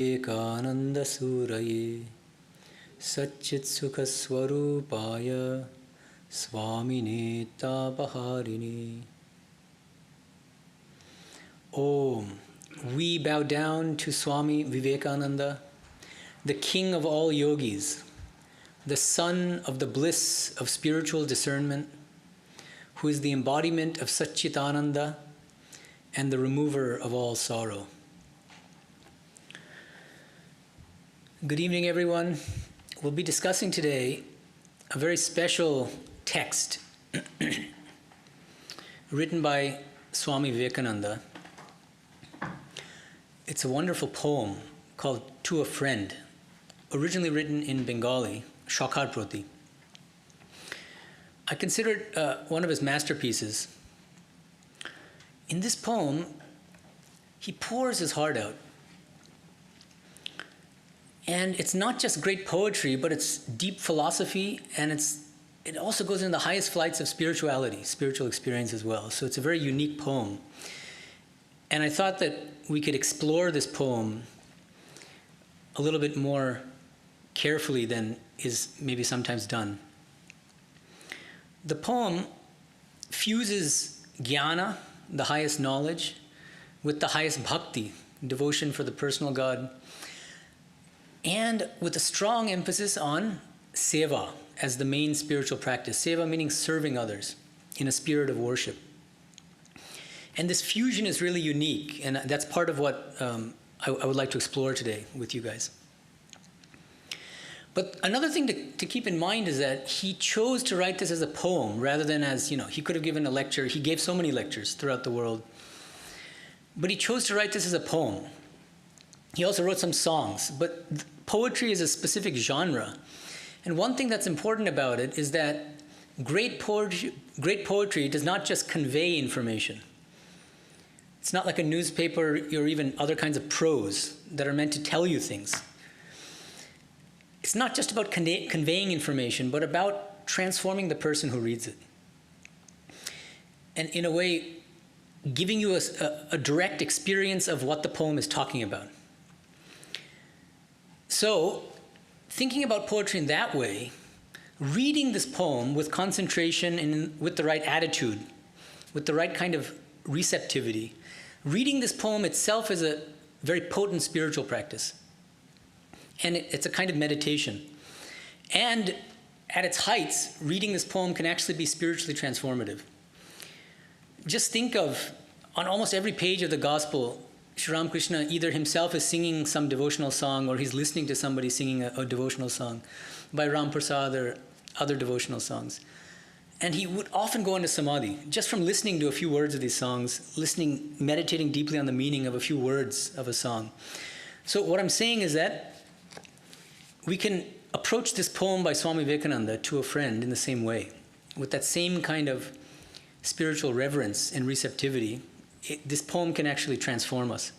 Vivekananda Suraye Satchit Sukha Swarupaya Swami Tapaharini. Om. We bow down to Swami Vivekananda, the king of all yogis, the son of the bliss of spiritual discernment, who is the embodiment of Satchitananda and the remover of all sorrow. Good evening, everyone. We'll be discussing today a very special text written by Swami Vivekananda. It's a wonderful poem called To a Friend, originally written in Bengali, Sakhār Prati. I consider it one of his masterpieces. In this poem, he pours his heart out. And it's not just great poetry, but it's deep philosophy, and it also goes into the highest flights of spirituality, spiritual experience as well. So it's a very unique poem. And I thought that we could explore this poem a little bit more carefully than is maybe sometimes done. The poem fuses jnana, the highest knowledge, with the highest bhakti, devotion for the personal God, and with a strong emphasis on Seva as the main spiritual practice. Seva meaning serving others in a spirit of worship. And this fusion is really unique, and that's part of what I would like to explore today with you guys. But another thing to keep in mind is that he chose to write this as a poem rather than as, he could have given a lecture. He gave so many lectures throughout the world. But he chose to write this as a poem. He also wrote some songs, but poetry is a specific genre. And one thing that's important about it is that great poetry does not just convey information. It's not like a newspaper or even other kinds of prose that are meant to tell you things. It's not just about conveying information, but about transforming the person who reads it. And in a way, giving you a direct experience of what the poem is talking about. So, thinking about poetry in that way, reading this poem with concentration and with the right attitude, with the right kind of receptivity, reading this poem itself is a very potent spiritual practice. And it's a kind of meditation. And at its heights, reading this poem can actually be spiritually transformative. Just think of, on almost every page of the Gospel, Sri Ramakrishna either himself is singing some devotional song or he's listening to somebody singing a devotional song by Ram Prasad or other devotional songs. And he would often go into samadhi just from listening to a few words of these songs, meditating deeply on the meaning of a few words of a song. So what I'm saying is that we can approach this poem by Swami Vivekananda, To a Friend, in the same way, with that same kind of spiritual reverence and receptivity. This poem can actually transform us.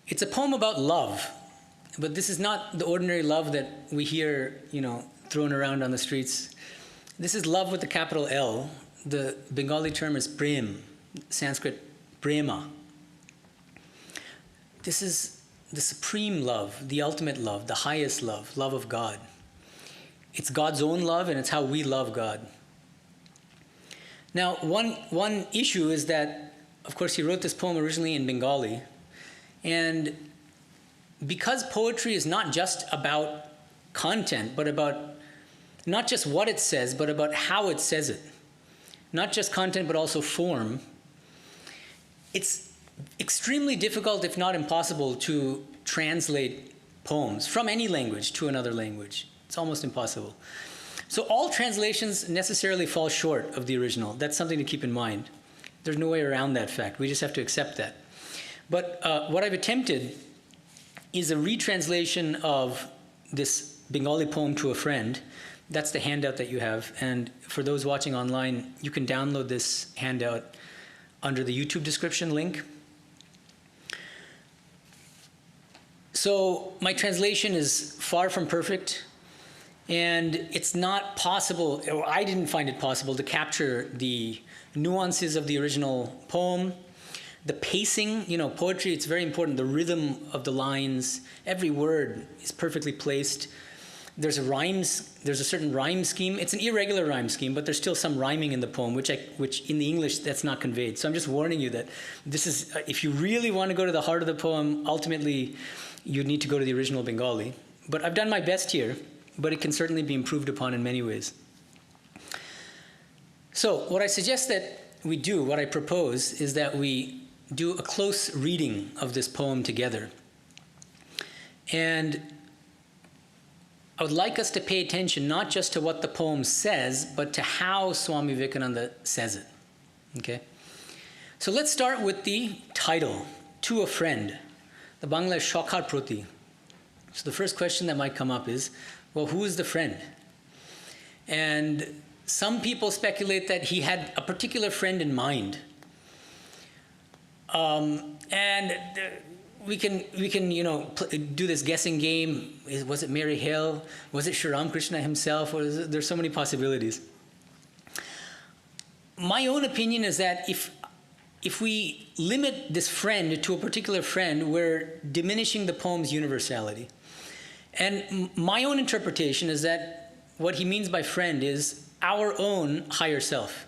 It's a poem about love, but this is not the ordinary love that we hear, thrown around on the streets. This is love with the capital L. The Bengali term is prem, Sanskrit prema. This is the supreme love, the ultimate love, the highest love of God. It's God's own love, and it's how we love God. Now, one issue is that, of course, he wrote this poem originally in Bengali, and because poetry is not just about content, but about not just what it says, but about how it says it. Not just content, but also form. It's extremely difficult, if not impossible, to translate poems from any language to another language. It's almost impossible. So all translations necessarily fall short of the original. That's something to keep in mind. There's no way around that fact. We just have to accept that. But what I've attempted is a retranslation of this Bengali poem, To a Friend. That's the handout that you have. And for those watching online, you can download this handout under the YouTube description link. So my translation is far from perfect. And it's not possible, or I didn't find it possible, to capture the nuances of the original poem, The pacing, poetry, it's very important. The rhythm of the lines, every word is perfectly placed. There's a certain rhyme scheme. It's an irregular rhyme scheme, but there's still some rhyming in the poem, which in the English, that's not conveyed. So I'm just warning you that this is, if you really want to go to the heart of the poem, ultimately, you'd need to go to the original Bengali. But I've done my best here, but it can certainly be improved upon in many ways. So what I suggest that we do, what I propose, is that we do a close reading of this poem together. And I would like us to pay attention not just to what the poem says, but to how Swami Vivekananda says it. Okay? So let's start with the title, To a Friend. The Bangla is Sakhār Prati. So the first question that might come up is, well, who is the friend? And some people speculate that he had a particular friend in mind. We can do this guessing game. Was it Mary Hill? Was it Sri Ramakrishna himself? Or there's so many possibilities. My own opinion is that if we limit this friend to a particular friend, we're diminishing the poem's universality. And my own interpretation is that what he means by friend is our own higher self.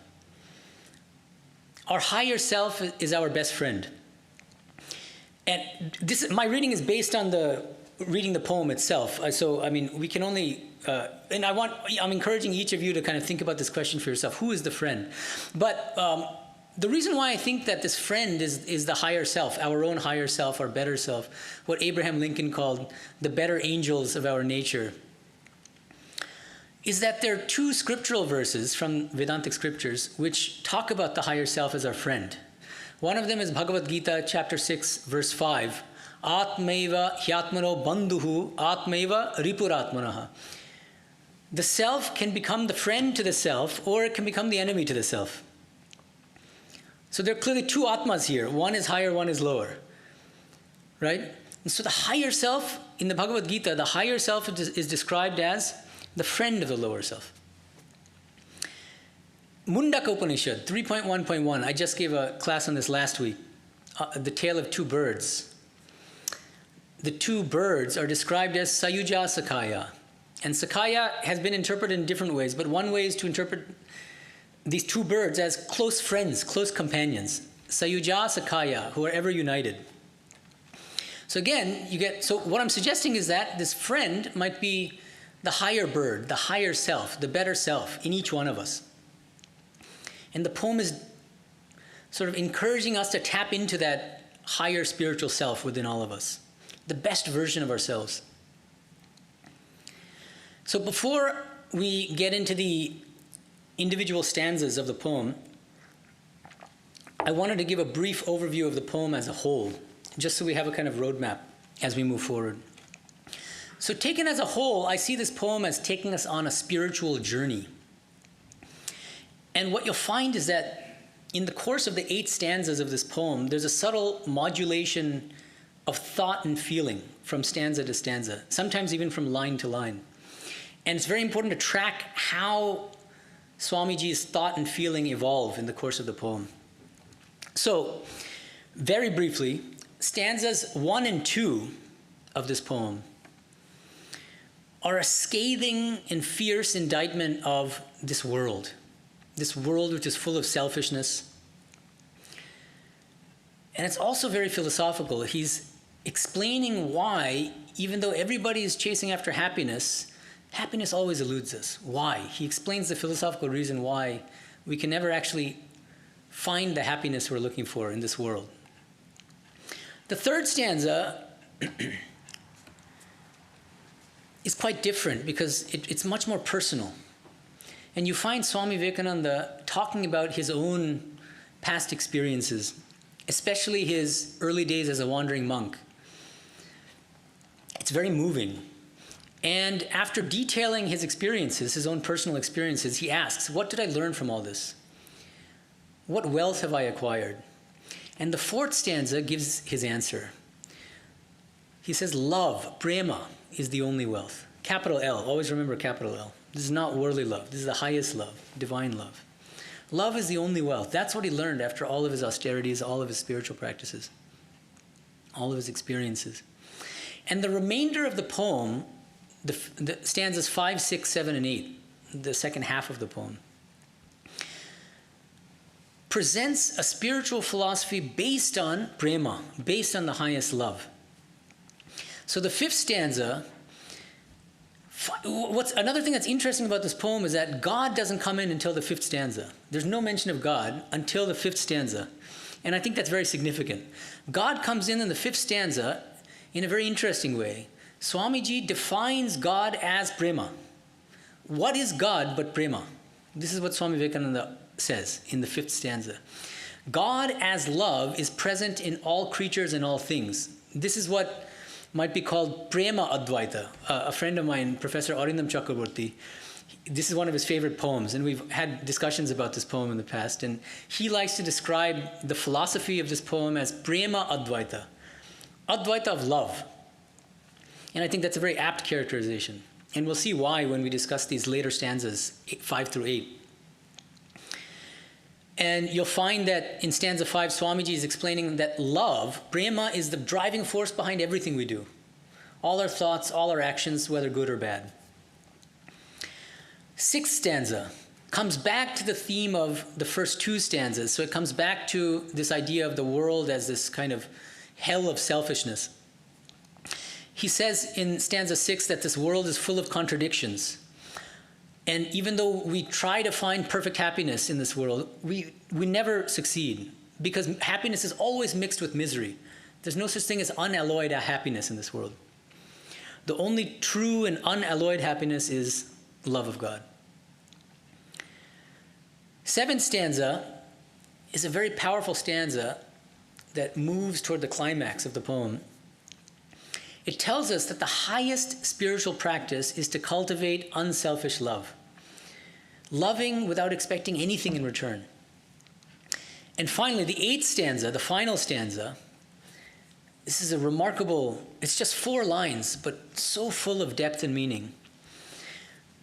Our higher self is our best friend. And my reading is based on reading the poem itself. We can only, I'm encouraging each of you to kind of think about this question for yourself. Who is the friend? But the reason why I think that this friend is the higher self, our own higher self, our better self, what Abraham Lincoln called the better angels of our nature, is that there are two scriptural verses from Vedantic scriptures which talk about the higher self as our friend. One of them is Bhagavad Gita, chapter 6, verse 5. Atmaiva hyatmano bandhuhu atmaiva ripuratmanaha. The self can become the friend to the self, or it can become the enemy to the self. So there are clearly two atmas here. One is higher, one is lower. Right? And so the higher self, in the Bhagavad Gita, the higher self is described as the friend of the lower self. Mundaka Upanishad 3.1.1, I just gave a class on this last week, the tale of two birds. The two birds are described as Sayuja Sakhāya. And Sakhāya has been interpreted in different ways, but one way is to interpret these two birds as close friends, close companions. Sayuja Sakhāya, who are ever united. So again, so what I'm suggesting is that this friend might be the higher bird, the higher self, the better self in each one of us. And the poem is sort of encouraging us to tap into that higher spiritual self within all of us, the best version of ourselves. So before we get into the individual stanzas of the poem, I wanted to give a brief overview of the poem as a whole, just so we have a kind of roadmap as we move forward. So taken as a whole, I see this poem as taking us on a spiritual journey. And what you'll find is that in the course of the 8 stanzas of this poem, there's a subtle modulation of thought and feeling from stanza to stanza, sometimes even from line to line. And it's very important to track how Swamiji's thought and feeling evolve in the course of the poem. So, very briefly, stanzas 1 and 2 of this poem are a scathing and fierce indictment of this world which is full of selfishness. And it's also very philosophical. He's explaining why, even though everybody is chasing after happiness, happiness always eludes us. Why? He explains the philosophical reason why we can never actually find the happiness we're looking for in this world. The third stanza is quite different because it's much more personal. And you find Swami Vivekananda talking about his own past experiences, especially his early days as a wandering monk. It's very moving. And after detailing his experiences, his own personal experiences, he asks, what did I learn from all this? What wealth have I acquired? And the fourth stanza gives his answer. He says, love, prema, is the only wealth. Capital L, always remember capital L. This is not worldly love. This is the highest love, divine love. Love is the only wealth. That's what he learned after all of his austerities, all of his spiritual practices, all of his experiences. And the remainder of the poem, the stanzas 5, 6, 7, and 8, the second half of the poem, presents a spiritual philosophy based on prema, based on the highest love. So the fifth stanza, another thing that's interesting about this poem is that God doesn't come in until the fifth stanza. There's no mention of God until the fifth stanza. And I think that's very significant. God comes in the fifth stanza in a very interesting way. Swamiji defines God as prema. What is God but prema? This is what Swami Vivekananda says in the fifth stanza. God as love is present in all creatures and all things. This is what might be called prema advaita. A friend of mine, Professor Arindam Chakraborty, this is one of his favorite poems, and we've had discussions about this poem in the past, and he likes to describe the philosophy of this poem as prema advaita, advaita of love. And I think that's a very apt characterization. And we'll see why when we discuss these later stanzas, 5 through 8. And you'll find that in stanza 5, Swamiji is explaining that love, prema, is the driving force behind everything we do. All our thoughts, all our actions, whether good or bad. Sixth stanza comes back to the theme of the first two stanzas. So it comes back to this idea of the world as this kind of hell of selfishness. He says in stanza 6 that this world is full of contradictions. And even though we try to find perfect happiness in this world, we never succeed, because happiness is always mixed with misery. There's no such thing as unalloyed happiness in this world. The only true and unalloyed happiness is love of God. Seventh stanza is a very powerful stanza that moves toward the climax of the poem. It tells us that the highest spiritual practice is to cultivate unselfish love, loving without expecting anything in return. And finally, the eighth stanza, the final stanza, this is a remarkable, it's just 4 lines, but so full of depth and meaning.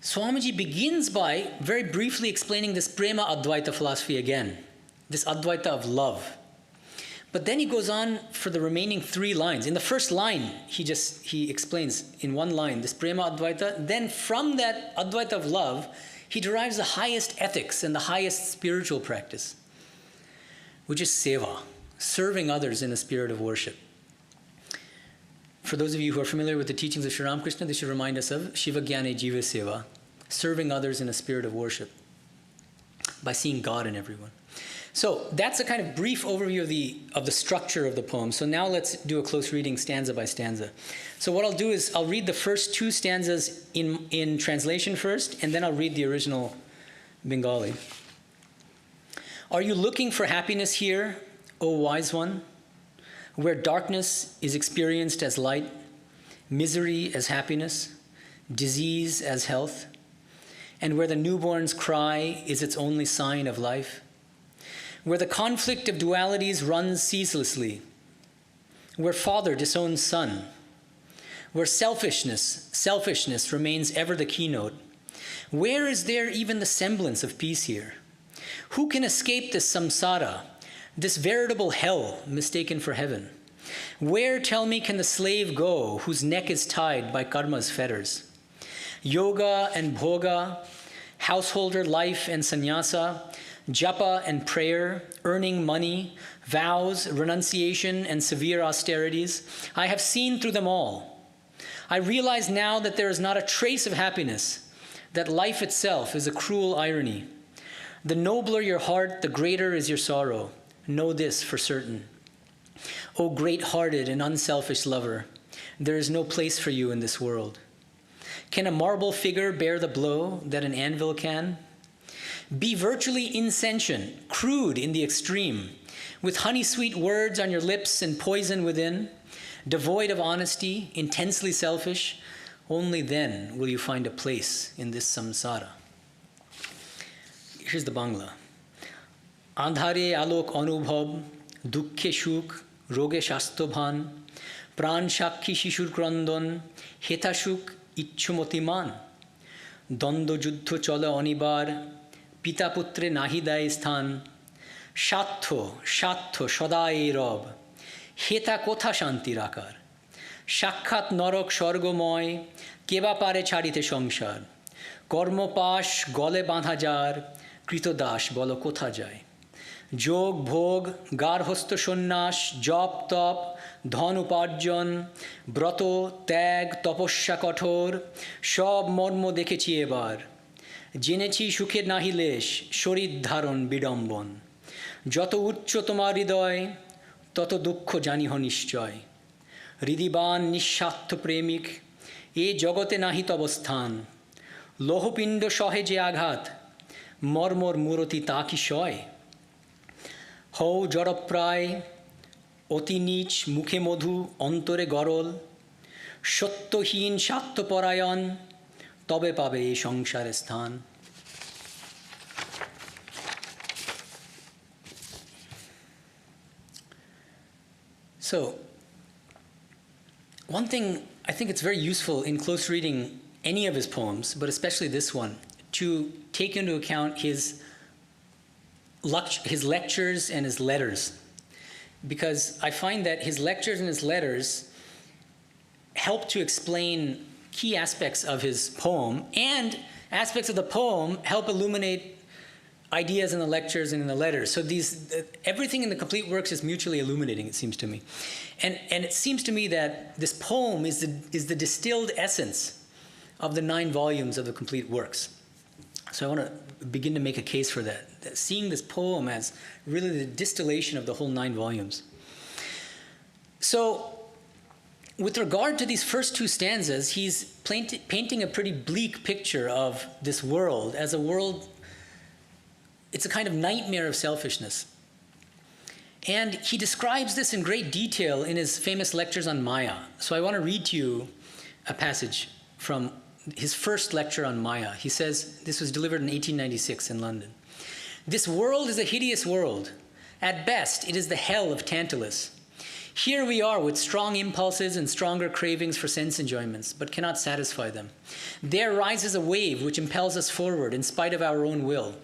Swamiji begins by very briefly explaining this prema advaita philosophy again, this advaita of love. But then he goes on for the remaining 3 lines. In the first line, he explains in 1 line this prema advaita. Then from that advaita of love, he derives the highest ethics and the highest spiritual practice, which is seva, serving others in a spirit of worship. For those of you who are familiar with the teachings of Sri Ramakrishna, this should remind us of Shiva Jnane Jiva Seva, serving others in a spirit of worship by seeing God in everyone. So that's a kind of brief overview of the structure of the poem. So now let's do a close reading stanza by stanza. So what I'll do is I'll read the first 2 stanzas in translation first, and then I'll read the original Bengali. Are you looking for happiness here, O wise one, where darkness is experienced as light, misery as happiness, disease as health, and where the newborn's cry is its only sign of life? Where the conflict of dualities runs ceaselessly, where father disowns son, where selfishness remains ever the keynote, where is there even the semblance of peace here? Who can escape this samsara, this veritable hell mistaken for heaven? Where, tell me, can the slave go whose neck is tied by karma's fetters? Yoga and bhoga, householder life and sannyasa, japa and prayer, earning money, vows, renunciation, and severe austerities. I have seen through them all. I realize now that there is not a trace of happiness, that life itself is a cruel irony. The nobler your heart, the greater is your sorrow. Know this for certain. O great-hearted and unselfish lover, there is no place for you in this world. Can a marble figure bear the blow that an anvil can? Be virtually insentient, crude in the extreme, with honey-sweet words on your lips and poison within, devoid of honesty, intensely selfish. Only then will you find a place in this samsara. Here's the Bangla. Andhare alok anubhav, dukkhe shuk, roge shastobhan, pran shakhi shishur krandon, heta shuk ichchumoti man, dando juddho chola anibar, পিতা পুত্রে নাহি দেয় স্থান, স্বার্থ স্বার্থ সদা এই রব, হেতা কোথা শান্তির আকার, সাক্ষাৎ নরক স্বর্গময়, কেবা পারে ছাড়িতে সংসার, কর্মপাশ গলে বাঁধা যার, কৃতদাস বল কোথা যায়, যোগ ভোগ গার্হস্থ সন্ন্যাস জপ তপ ধন উপার্জন, ব্রত ত্যাগ তপস্যা কঠোর, সব মর্ম দেখেছি এবার, জেনেছি সুখের নাহি লেশ, শরীর ধারণ বিড়ম্বন, যত উচ্চ তোমার হৃদয় তত দুঃখ জানিহ নিশ্চয়, হৃদিবান নিঃস্বার্থ প্রেমিক এ জগতে নাহি তব স্থান, লৌহপিণ্ড সহে যে আঘাত, মর্মর মূরতি তা কি সয়, হও জড়প্রায় অতি নীচ মুখে মধু অন্তরে গরল, সত্যহীন স্বার্থপরায়ণ তবে পাবে এই সংসারে স্থান। So, one thing I think it's very useful in close reading any of his poems, but especially this one, to take into account his lectures and his letters. Because I find that his lectures and his letters help to explain key aspects of his poem, and aspects of the poem help illuminate ideas in the lectures and in the letters. So everything in the complete works is mutually illuminating, it seems to me. And it seems to me that this poem is the distilled essence of the 9 volumes of the complete works. So I want to begin to make a case for that, seeing this poem as really the distillation of the whole 9 volumes. So with regard to these first 2 stanzas, he's painting a pretty bleak picture of this world as a world. It's a kind of nightmare of selfishness. And he describes this in great detail in his famous lectures on Maya. So I want to read to you a passage from his first lecture on Maya. He says, this was delivered in 1896 in London. This world is a hideous world. At best, it is the hell of Tantalus. Here we are with strong impulses and stronger cravings for sense enjoyments, but cannot satisfy them. There rises a wave which impels us forward in spite of our own will.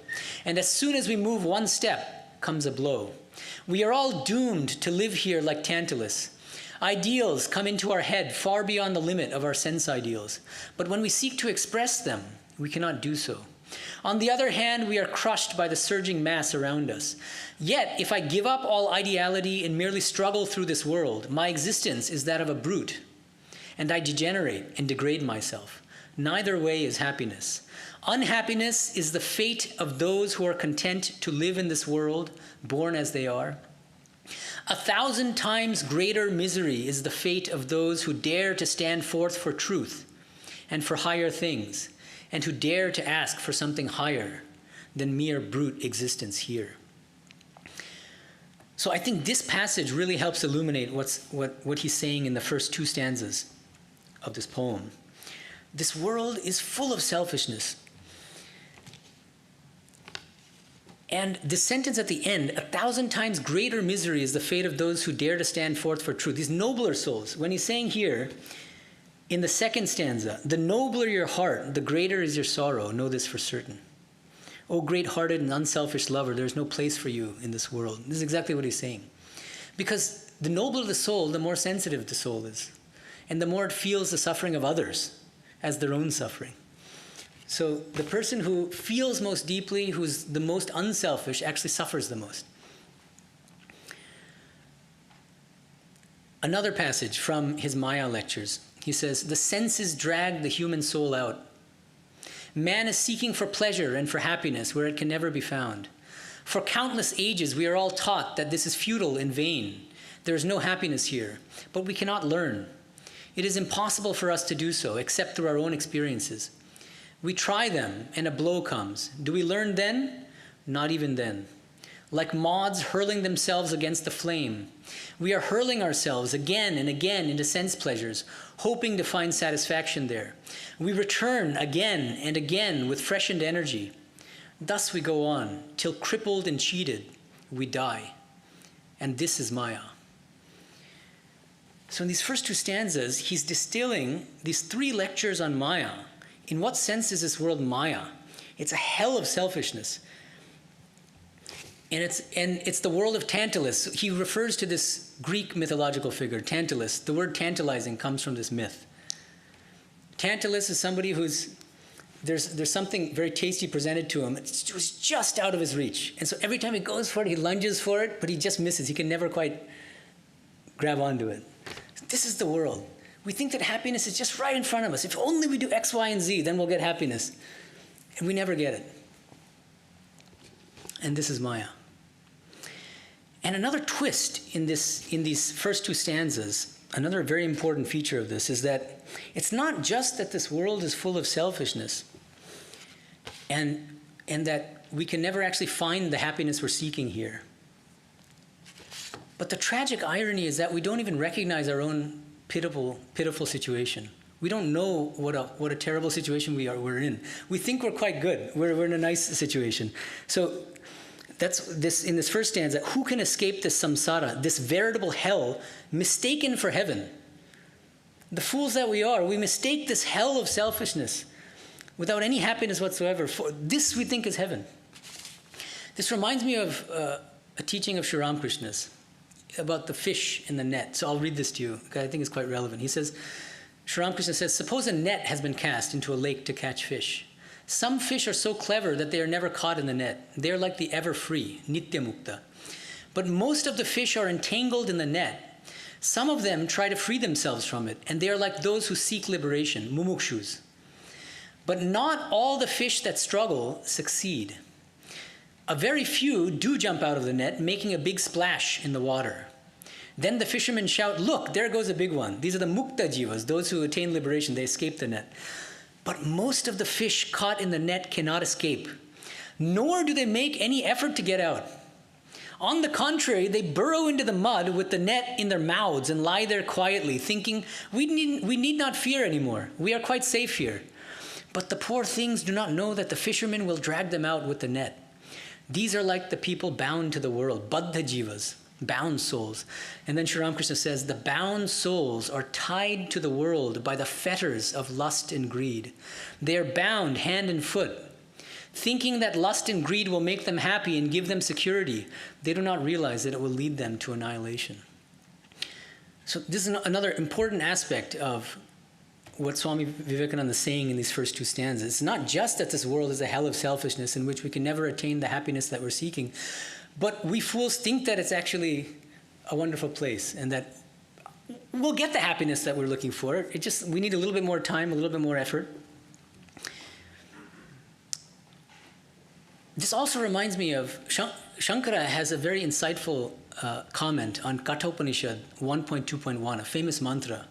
And as soon as we move one step, comes a blow. We are all doomed to live here like Tantalus. Ideals come into our head far beyond the limit of our sense ideals, but when we seek to express them, we cannot do so. On the other hand, we are crushed by the surging mass around us. Yet, if I give up all ideality and merely struggle through this world, my existence is that of a brute, and I degenerate and degrade myself. Neither way is happiness. Unhappiness is the fate of those who are content to live in this world, born as they are. 1,000 times greater misery is the fate of those who dare to stand forth for truth and for higher things, and who dare to ask for something higher than mere brute existence here. So I think this passage really helps illuminate what he's saying in the first 2 stanzas of this poem. This world is full of selfishness. And the sentence at the end, 1,000 times greater misery is the fate of those who dare to stand forth for truth. These nobler souls. When he's saying here, in the second stanza, the nobler your heart, the greater is your sorrow. Know this for certain. O great-hearted and unselfish lover, there is no place for you in this world. This is exactly what he's saying. Because the nobler the soul, the more sensitive the soul is. And the more it feels the suffering of others as their own suffering. So the person who feels most deeply, who's the most unselfish, actually suffers the most. Another passage from his Maya lectures. He says, the senses drag the human soul out. Man is seeking for pleasure and for happiness where it can never be found. For countless ages, we are all taught that this is futile and vain. There is no happiness here, but we cannot learn. It is impossible for us to do so, except through our own experiences. We try them, and a blow comes. Do we learn then? Not even then. Like moths hurling themselves against the flame, we are hurling ourselves again and again into sense pleasures, hoping to find satisfaction there. We return again and again with freshened energy. Thus we go on, till crippled and cheated, we die. And this is Maya. So in these first 2 stanzas, he's distilling these 3 lectures on Maya. In what sense is this world Maya? It's a hell of selfishness. And it's the world of Tantalus. He refers to this Greek mythological figure, Tantalus. The word tantalizing comes from this myth. Tantalus is somebody who's, there's something very tasty presented to him. It's just out of his reach. And so every time he goes for it, he lunges for it, but he just misses. He can never quite grab onto it. This is the world. We think that happiness is just right in front of us. If only we do X, Y, and Z, then we'll get happiness. And we never get it. And this is Maya. And another twist in these first two stanzas, another very important feature of this, is that it's not just that this world is full of selfishness and that we can never actually find the happiness we're seeking here. But the tragic irony is that we don't even recognize our own pitiful situation. We don't know what a terrible situation we're in. We think we're quite good. We're in a nice situation. So that's this in this first stanza. Who can escape this samsara, this veritable hell, mistaken for heaven? The fools that we are, we mistake this hell of selfishness without any happiness whatsoever. For this we think is heaven. This reminds me of a teaching of Sri Ramakrishna's about the fish in the net. So I'll read this to you because I think it's quite relevant. He says, Sri Ramakrishna says, suppose a net has been cast into a lake to catch fish. Some fish are so clever that they are never caught in the net. They are like the ever-free, nitya mukta. But most of the fish are entangled in the net. Some of them try to free themselves from it, and they are like those who seek liberation, mumukshus. But not all the fish that struggle succeed. A very few do jump out of the net, making a big splash in the water. Then the fishermen shout, look, there goes a big one. These are the mukta jivas, those who attain liberation. They escape the net. But most of the fish caught in the net cannot escape, nor do they make any effort to get out. On the contrary, they burrow into the mud with the net in their mouths and lie there quietly, thinking, we need not fear anymore. We are quite safe here. But the poor things do not know that the fishermen will drag them out with the net. These are like the people bound to the world, baddha jivas, bound souls. And then Sri Ramakrishna says, the bound souls are tied to the world by the fetters of lust and greed. They are bound hand and foot, thinking that lust and greed will make them happy and give them security. They do not realize that it will lead them to annihilation. So this is another important aspect of what Swami Vivekananda is saying in these first two stanzas. It's not just that this world is a hell of selfishness in which we can never attain the happiness that we're seeking, but we fools think that it's actually a wonderful place and that we'll get the happiness that we're looking for. We need a little bit more time, a little bit more effort. This also reminds me of, Shankara has a very insightful comment on Kathopanishad 1.2.1, a famous mantra,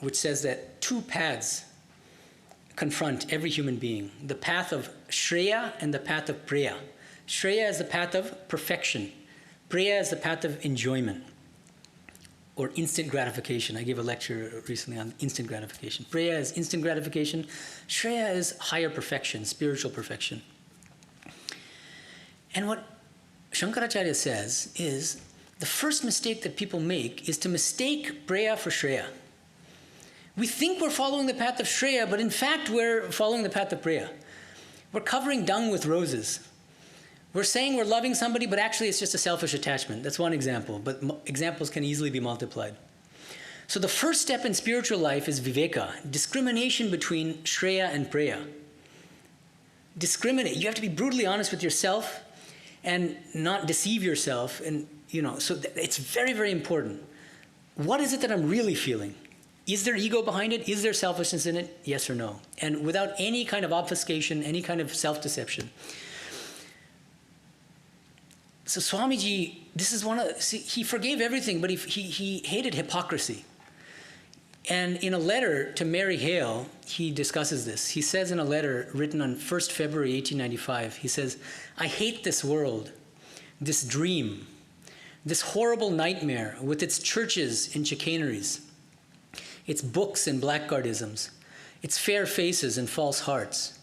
which says that two paths confront every human being, the path of Shreya and the path of Preya. Shreya is the path of perfection. Preya is the path of enjoyment or instant gratification. I gave a lecture recently on instant gratification. Preya is instant gratification. Shreya is higher perfection, spiritual perfection. And what Shankaracharya says is the first mistake that people make is to mistake Preya for Shreya. We think we're following the path of Shreya, but in fact we're following the path of Preya. We're covering dung with roses. We're saying we're loving somebody, but actually it's just a selfish attachment. That's one example, but examples can easily be multiplied. So the first step in spiritual life is viveka, discrimination between Shreya and Preya. Discriminate. You have to be brutally honest with yourself and not deceive yourself. And so it's very, very important. What is it that I'm really feeling? Is there ego behind it? Is there selfishness in it? Yes or no? And without any kind of obfuscation, any kind of self-deception. So Swamiji, this is he forgave everything, but he hated hypocrisy. And in a letter to Mary Hale, he discusses this. He says in a letter written on 1st February 1895, he says, I hate this world, this dream, this horrible nightmare with its churches and chicaneries, its books and blackguardisms, its fair faces and false hearts,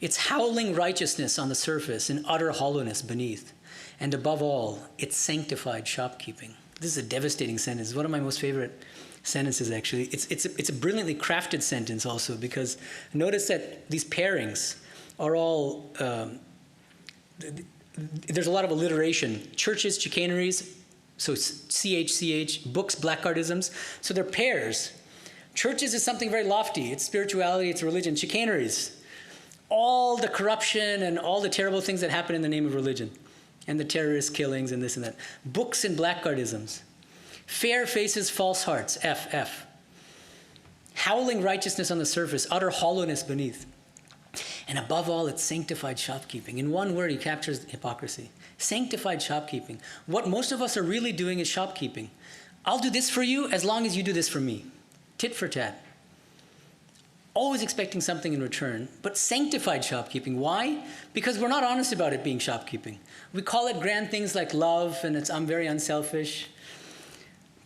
its howling righteousness on the surface and utter hollowness beneath, and above all, its sanctified shopkeeping. This is a devastating sentence. One of my most favorite sentences, actually. It's a brilliantly crafted sentence also, because notice that these pairings are all there's a lot of alliteration. Churches, chicaneries, so CH, books, blackguardisms. So they're pairs. Churches is something very lofty. It's spirituality, it's religion. Chicaneries, all the corruption and all the terrible things that happen in the name of religion, and the terrorist killings and this and that. Books and blackguardisms. Fair faces, false hearts, F. Howling righteousness on the surface, utter hollowness beneath. And above all, it's sanctified shopkeeping. In one word, he captures hypocrisy. Sanctified shopkeeping. What most of us are really doing is shopkeeping. I'll do this for you as long as you do this for me. Tit for tat. Always expecting something in return, but sanctified shopkeeping. Why? Because we're not honest about it being shopkeeping. We call it grand things like love, and I'm very unselfish.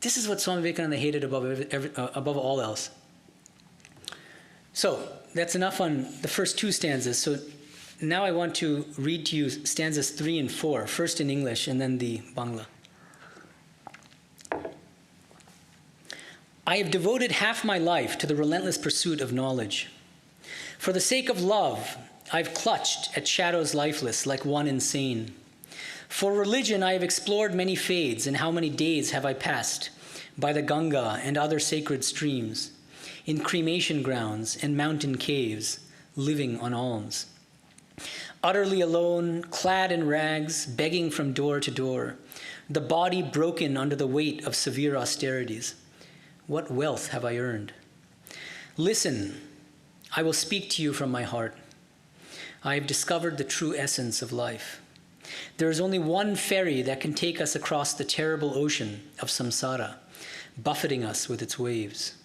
This is what Swami Vivekananda hated above all else. So, that's enough on the first two stanzas. So now I want to read to you stanzas 3 and 4, first in English and then the Bangla. I have devoted half my life to the relentless pursuit of knowledge. For the sake of love, I've clutched at shadows lifeless like one insane. For religion, I have explored many fades, and how many days have I passed by the Ganga and other sacred streams, in cremation grounds and mountain caves, living on alms. Utterly alone, clad in rags, begging from door to door, the body broken under the weight of severe austerities. What wealth have I earned? Listen, I will speak to you from my heart. I have discovered the true essence of life. There is only one ferry that can take us across the terrible ocean of samsara, buffeting us with its waves.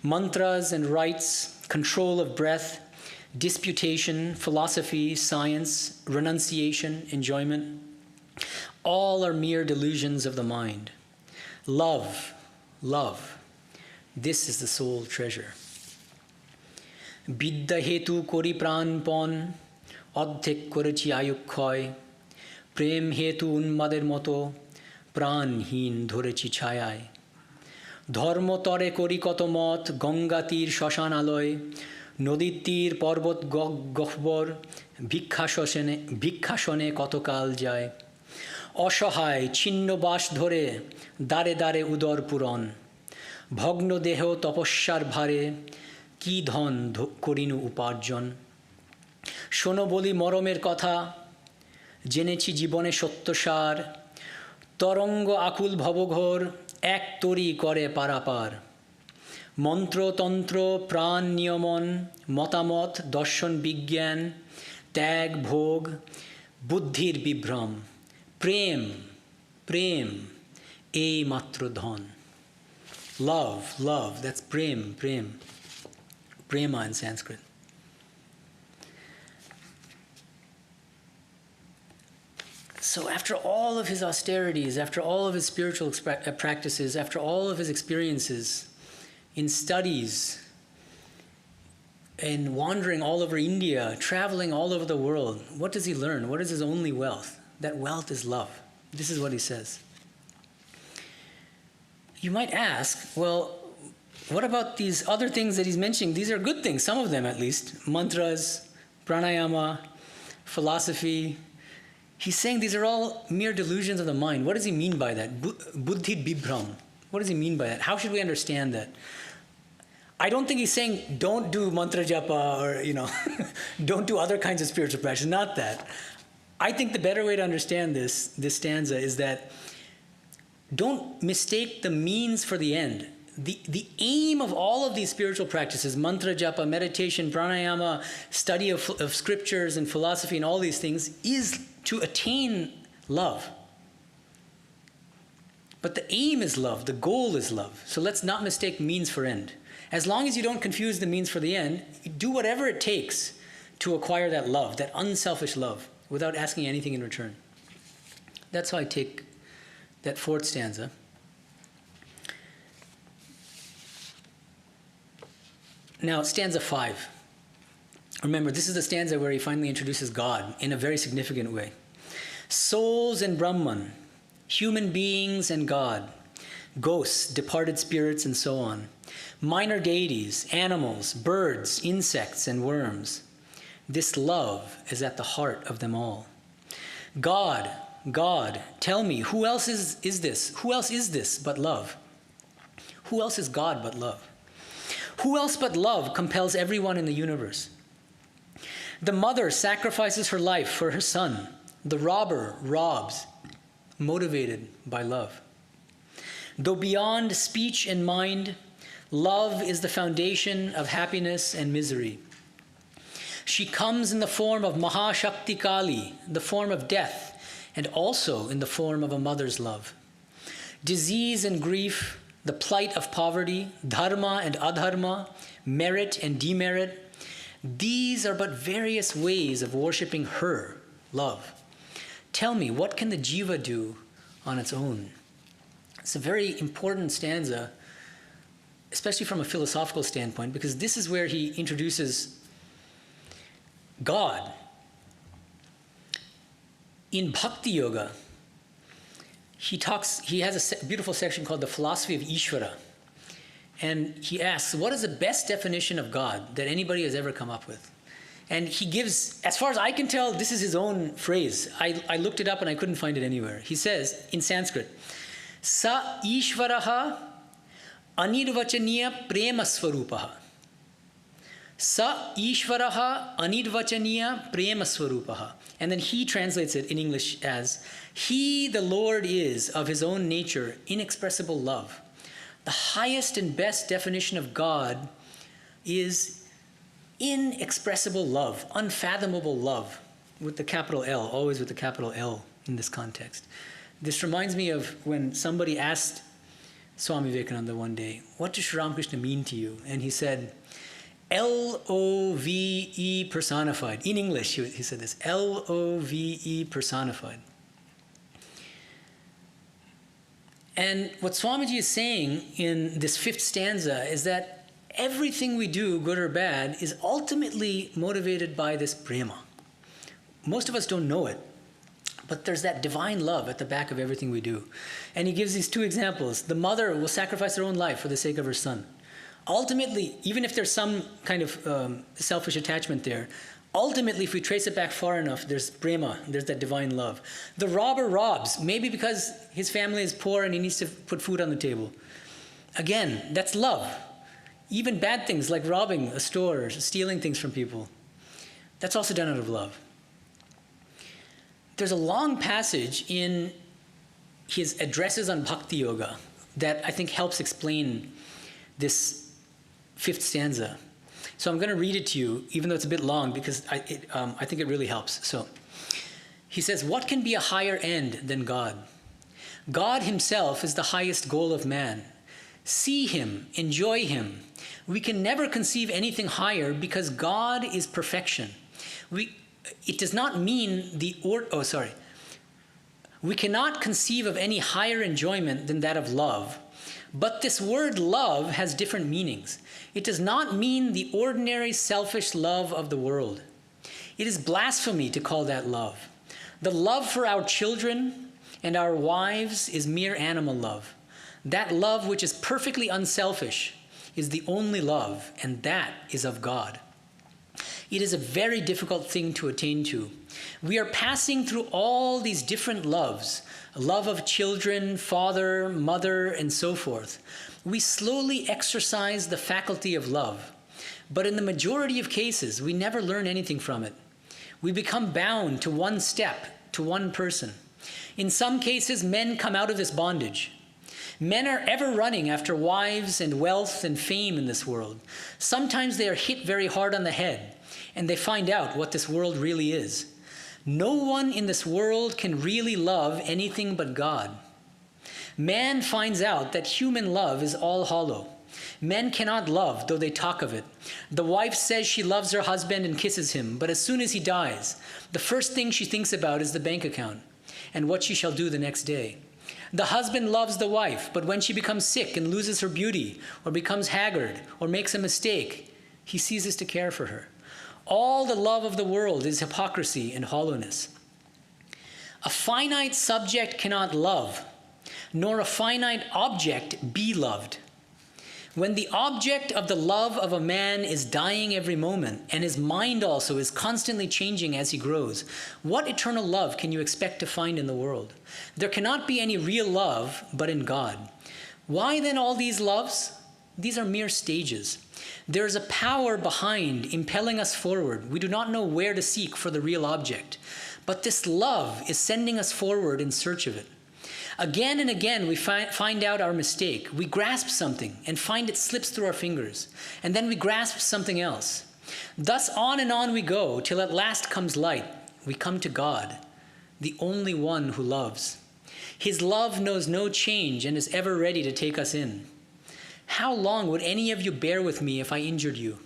Mantras and rites, control of breath, disputation, philosophy, science, renunciation, enjoyment, all are mere delusions of the mind. Love, this is the sole treasure. Bidya hetu kori pran pon, অর্ধেক করেছি আয়ুক্ষয়, প্রেম হেতু উন্মাদের মতো প্রাণহীন ধরেছি ছায়ায়। ধর্মতরে করি কত মত, গঙ্গা তীর শ্মশানালয়, নদীর তীর পর্বত গহ্বর, ভিক্ষাসনে কতকাল যায়। অসহায় ছিন্ন বাস ধরে দ্বারে দ্বারে উদর পূরণ, ভগ্ন দেহ তপস্যার ভারে কি ধন করিনু উপার্জন। শোনো বলি মরমের কথা, জেনেছি জীবনে সত্যসার, তরঙ্গ আকুল ভবঘোর এক তরি করে পারাপার। মন্ত্রতন্ত্র প্রাণ নিয়মন, মতামত দর্শন বিজ্ঞান, ত্যাগ ভোগ বুদ্ধির বিভ্রম, প্রেম এই মাত্র ধন। Love, that's prema in Sanskrit. So after all of his austerities, after all of his spiritual practices, after all of his experiences in studies, and wandering all over India, traveling all over the world, what does he learn? What is his only wealth? That wealth is love. This is what he says. You might ask, well, what about these other things that he's mentioning? These are good things, some of them at least. Mantras, pranayama, philosophy. He's saying these are all mere delusions of the mind. What does he mean by that? Buddhi bibhram. What does he mean by that? How should we understand that? I don't think he's saying don't do mantra japa or, don't do other kinds of spiritual practice. Not that. I think the better way to understand this stanza is that don't mistake the means for the end. The aim of all of these spiritual practices, mantra japa, meditation, pranayama, study of scriptures and philosophy and all these things, is to attain love. But the aim is love, the goal is love. So let's not mistake means for end. As long as you don't confuse the means for the end, do whatever it takes to acquire that love, that unselfish love, without asking anything in return. That's how I take that fourth stanza. Now, stanza 5. Remember, this is the stanza where he finally introduces God in a very significant way. Souls and Brahman, human beings and God, ghosts, departed spirits, and so on, minor deities, animals, birds, insects, and worms. This love is at the heart of them all. God, God, tell me, who else is this? Who else is this but love? Who else is God but love? Who else but love compels everyone in the universe? The mother sacrifices her life for her son. The robber robs, motivated by love. Though beyond speech and mind, love is the foundation of happiness and misery. She comes in the form of Mahashakti Kali, the form of death, and also in the form of a mother's love. Disease and grief, the plight of poverty, dharma and adharma, merit and demerit, these are but various ways of worshipping her, love. Tell me, what can the jiva do on its own? It's a very important stanza, especially from a philosophical standpoint, because this is where he introduces God. In Bhakti Yoga, he has a beautiful section called The Philosophy of Ishvara. And he asks, what is the best definition of God that anybody has ever come up with? And he gives, as far as I can tell, this is his own phrase. I looked it up and I couldn't find it anywhere. He says, in Sanskrit, Sa Ishvaraha Anirvachaniya Prema Swarupaha. Sa Ishvaraha Anirvachaniya Prema Swarupaha. And then he translates it in English as, He, the Lord, is of his own nature inexpressible love. The highest and best definition of God is inexpressible love, unfathomable love, with the capital L, always with the capital L in this context. This reminds me of when somebody asked Swami Vivekananda one day, what does Sri Ramakrishna mean to you? And he said, L-O-V-E personified. In English, he said this, L-O-V-E personified. And what Swamiji is saying in this fifth stanza is that everything we do, good or bad, is ultimately motivated by this prema. Most of us don't know it, but there's that divine love at the back of everything we do. And he gives these two examples. The mother will sacrifice her own life for the sake of her son. Ultimately, even if there's some kind of selfish attachment there, ultimately, if we trace it back far enough, there's prema, there's that divine love. The robber robs, maybe because his family is poor and he needs to put food on the table. Again, that's love. Even bad things like robbing a store or stealing things from people, that's also done out of love. There's a long passage in his addresses on Bhakti Yoga that I think helps explain this fifth stanza. So I'm going to read it to you, even though it's a bit long, because I think it really helps. So he says, what can be a higher end than God? God himself is the highest goal of man. See him, enjoy him. We can never conceive anything higher because God is perfection. It does not mean we cannot conceive of any higher enjoyment than that of love. But this word love has different meanings. It does not mean the ordinary selfish love of the world. It is blasphemy to call that love. The love for our children and our wives is mere animal love. That love which is perfectly unselfish is the only love, and that is of God. It is a very difficult thing to attain to. We are passing through all these different loves, love of children, father, mother, and so forth. We slowly exercise the faculty of love, but in the majority of cases, we never learn anything from it. We become bound to one step, to one person. In some cases, men come out of this bondage. Men are ever running after wives and wealth and fame in this world. Sometimes they are hit very hard on the head, and they find out what this world really is. No one in this world can really love anything but God. Man finds out that human love is all hollow. Men cannot love, though they talk of it. The wife says she loves her husband and kisses him, but as soon as he dies, the first thing she thinks about is the bank account and what she shall do the next day. The husband loves the wife, but when she becomes sick and loses her beauty, or becomes haggard, or makes a mistake, he ceases to care for her. All the love of the world is hypocrisy and hollowness. A finite subject cannot love, nor a finite object be loved. When the object of the love of a man is dying every moment, and his mind also is constantly changing as he grows, what eternal love can you expect to find in the world? There cannot be any real love but in God. Why then all these loves? These are mere stages. There is a power behind impelling us forward. We do not know where to seek for the real object, but this love is sending us forward in search of it. Again and again, we find out our mistake. We grasp something and find it slips through our fingers. And then we grasp something else. Thus on and on we go, till at last comes light. We come to God, the only one who loves. His love knows no change and is ever ready to take us in. How long would any of you bear with me if I injured you?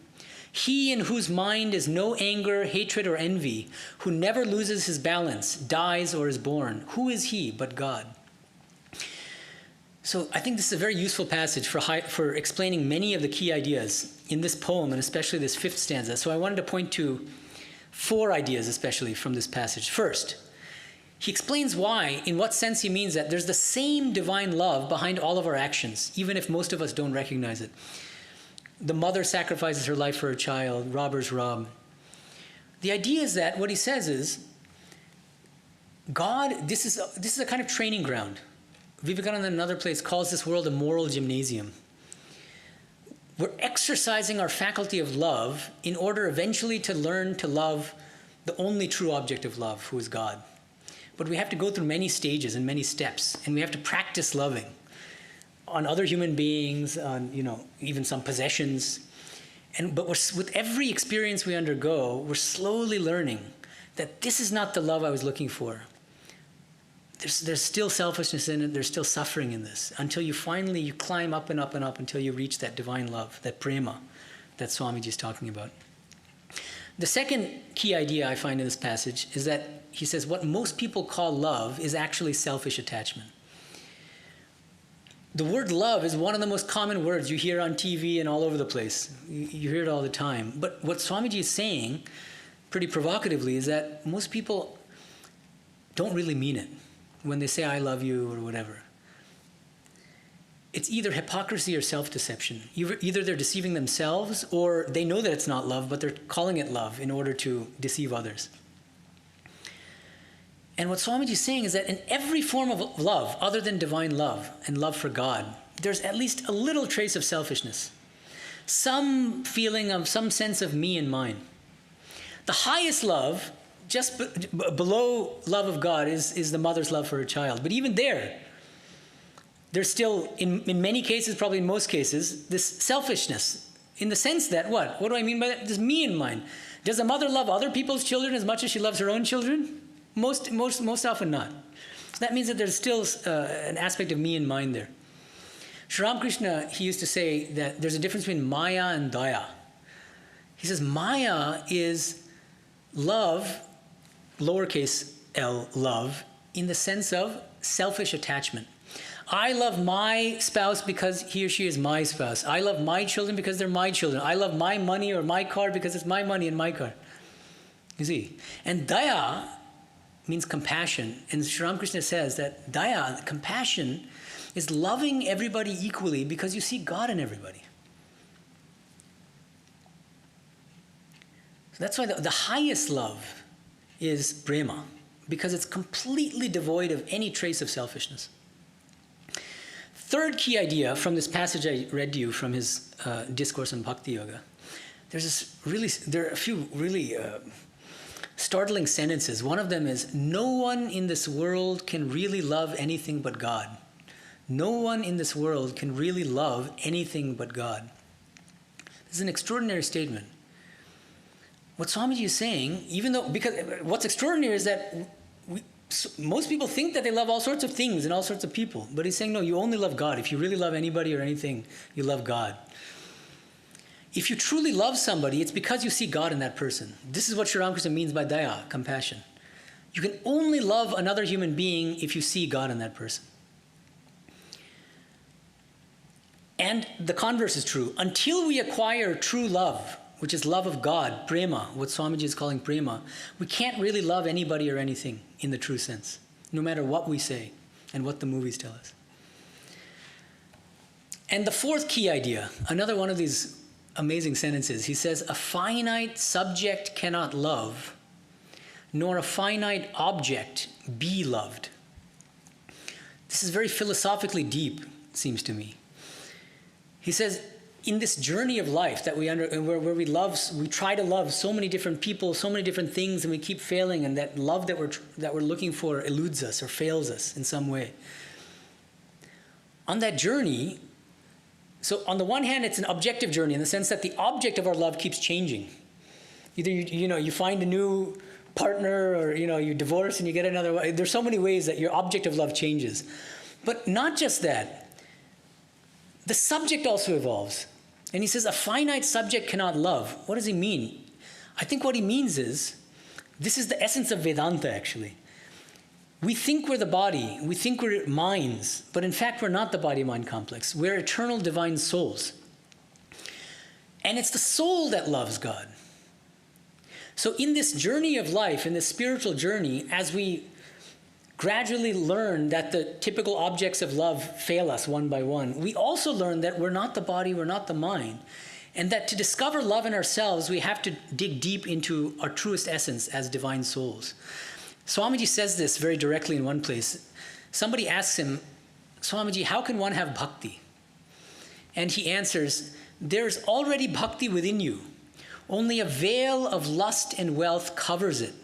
He in whose mind is no anger, hatred, or envy, who never loses his balance, dies, or is born, who is he but God? So I think this is a very useful passage for explaining many of the key ideas in this poem, and especially this fifth stanza. So I wanted to point to 4 ideas especially from this passage. First, he explains why, in what sense he means that there's the same divine love behind all of our actions, even if most of us don't recognize it. The mother sacrifices her life for her child, robbers rob. The idea is that what he says is, God, this is a kind of training ground. Vivekananda in another place calls this world a moral gymnasium. We're exercising our faculty of love in order eventually to learn to love the only true object of love, who is God. But we have to go through many stages and many steps, and we have to practice loving on other human beings, on even some possessions. But with every experience we undergo, we're slowly learning that this is not the love I was looking for. There's still selfishness in it, there's still suffering in this, until you finally climb up and up and up until you reach that divine love, that prema that Swamiji is talking about. The second key idea I find in this passage is that he says what most people call love is actually selfish attachment. The word love is one of the most common words you hear on TV and all over the place. You hear it all the time. But what Swamiji is saying, pretty provocatively, is that most people don't really mean it when they say, I love you, or whatever. It's either hypocrisy or self-deception. Either they're deceiving themselves, or they know that it's not love, but they're calling it love in order to deceive others. And what Swamiji is saying is that in every form of love, other than divine love and love for God, there's at least a little trace of selfishness. Some feeling of, some sense of me and mine. The highest love, just below love of God, is the mother's love for her child. But even there's still, in many cases, probably in most cases, this selfishness. In the sense that, what do I mean by that? This me and mine. Does a mother love other people's children as much as she loves her own children? Most often not. So that means that there's still an aspect of me and mine there. Sri Ramakrishna, he used to say that there's a difference between maya and daya. He says maya is love, lowercase l, love, in the sense of selfish attachment. I love my spouse because he or she is my spouse. I love my children because they're my children. I love my money or my car because it's my money and my car. You see? And daya means compassion. And Sri Ramakrishna says that daya, compassion, is loving everybody equally because you see God in everybody. So that's why the highest love is prema, because it's completely devoid of any trace of selfishness. Third key idea from this passage I read to you from his discourse on Bhakti Yoga, there are a few really startling sentences. One of them is, no one in this world can really love anything but God. No one in this world can really love anything but God. This is an extraordinary statement. What Swamiji is saying, because what's extraordinary is that most people think that they love all sorts of things and all sorts of people. But he's saying, no, you only love God. If you really love anybody or anything, you love God. If you truly love somebody, it's because you see God in that person. This is what Sri Ramakrishna means by daya, compassion. You can only love another human being if you see God in that person. And the converse is true. Until we acquire true love, which is love of God, prema, what Swamiji is calling prema, we can't really love anybody or anything in the true sense, no matter what we say and what the movies tell us. And the fourth key idea, another one of these amazing sentences, he says, a finite subject cannot love, nor a finite object be loved. This is very philosophically deep, it seems to me. He says, in this journey of life that where we try to love so many different people, so many different things, and we keep failing, and that love that we're looking for eludes us or fails us in some way. On that journey, so on the one hand, it's an objective journey in the sense that the object of our love keeps changing. Either you find a new partner, or you divorce and you get another one. There's so many ways that your object of love changes. But not just that. The subject also evolves. And he says a finite subject cannot love. What does he mean? I think what he means is, this is the essence of Vedanta actually. We think we're the body, we think we're minds, but in fact we're not the body-mind complex. We're eternal divine souls. And it's the soul that loves God. So in this journey of life, in this spiritual journey, as we gradually learn that the typical objects of love fail us one by one, we also learn that we're not the body, we're not the mind, and that to discover love in ourselves, we have to dig deep into our truest essence as divine souls. Swamiji says this very directly in one place. Somebody asks him, Swamiji, how can one have bhakti? And he answers, there's already bhakti within you. Only a veil of lust and wealth covers it.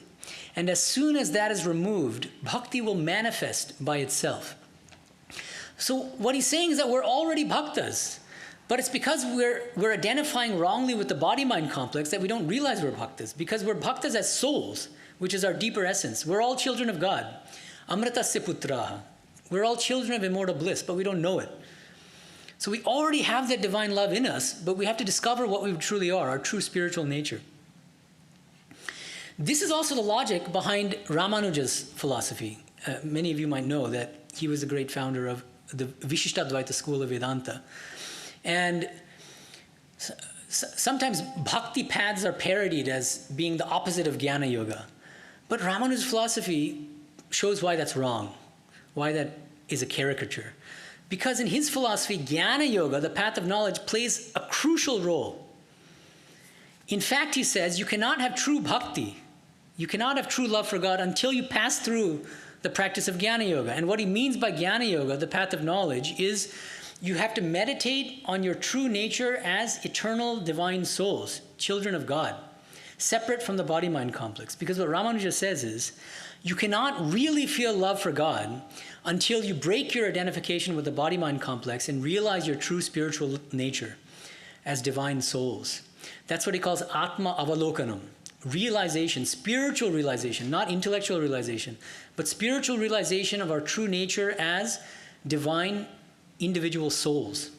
And as soon as that is removed, bhakti will manifest by itself. So what he's saying is that we're already bhaktas. But it's because we're identifying wrongly with the body-mind complex that we don't realize we're bhaktas. Because we're bhaktas as souls, which is our deeper essence. We're all children of God. Amritasya putraha. We're all children of immortal bliss, but we don't know it. So we already have that divine love in us, but we have to discover what we truly are, our true spiritual nature. This is also the logic behind Ramanuja's philosophy. Many of you might know that he was the great founder of the Vishishtadvaita school of Vedanta. And sometimes bhakti paths are parodied as being the opposite of Jnana Yoga. But Ramanuja's philosophy shows why that's wrong, why that is a caricature. Because in his philosophy, Jnana Yoga, the path of knowledge, plays a crucial role. In fact, he says, you cannot have true bhakti, you cannot have true love for God until you pass through the practice of Jnana Yoga. And what he means by Jnana Yoga, the path of knowledge, is you have to meditate on your true nature as eternal divine souls, children of God, separate from the body-mind complex. Because what Ramanuja says is, you cannot really feel love for God until you break your identification with the body-mind complex and realize your true spiritual nature as divine souls. That's what he calls Atma Avalokanam. Realization, spiritual realization, not intellectual realization, but spiritual realization of our true nature as divine individual souls.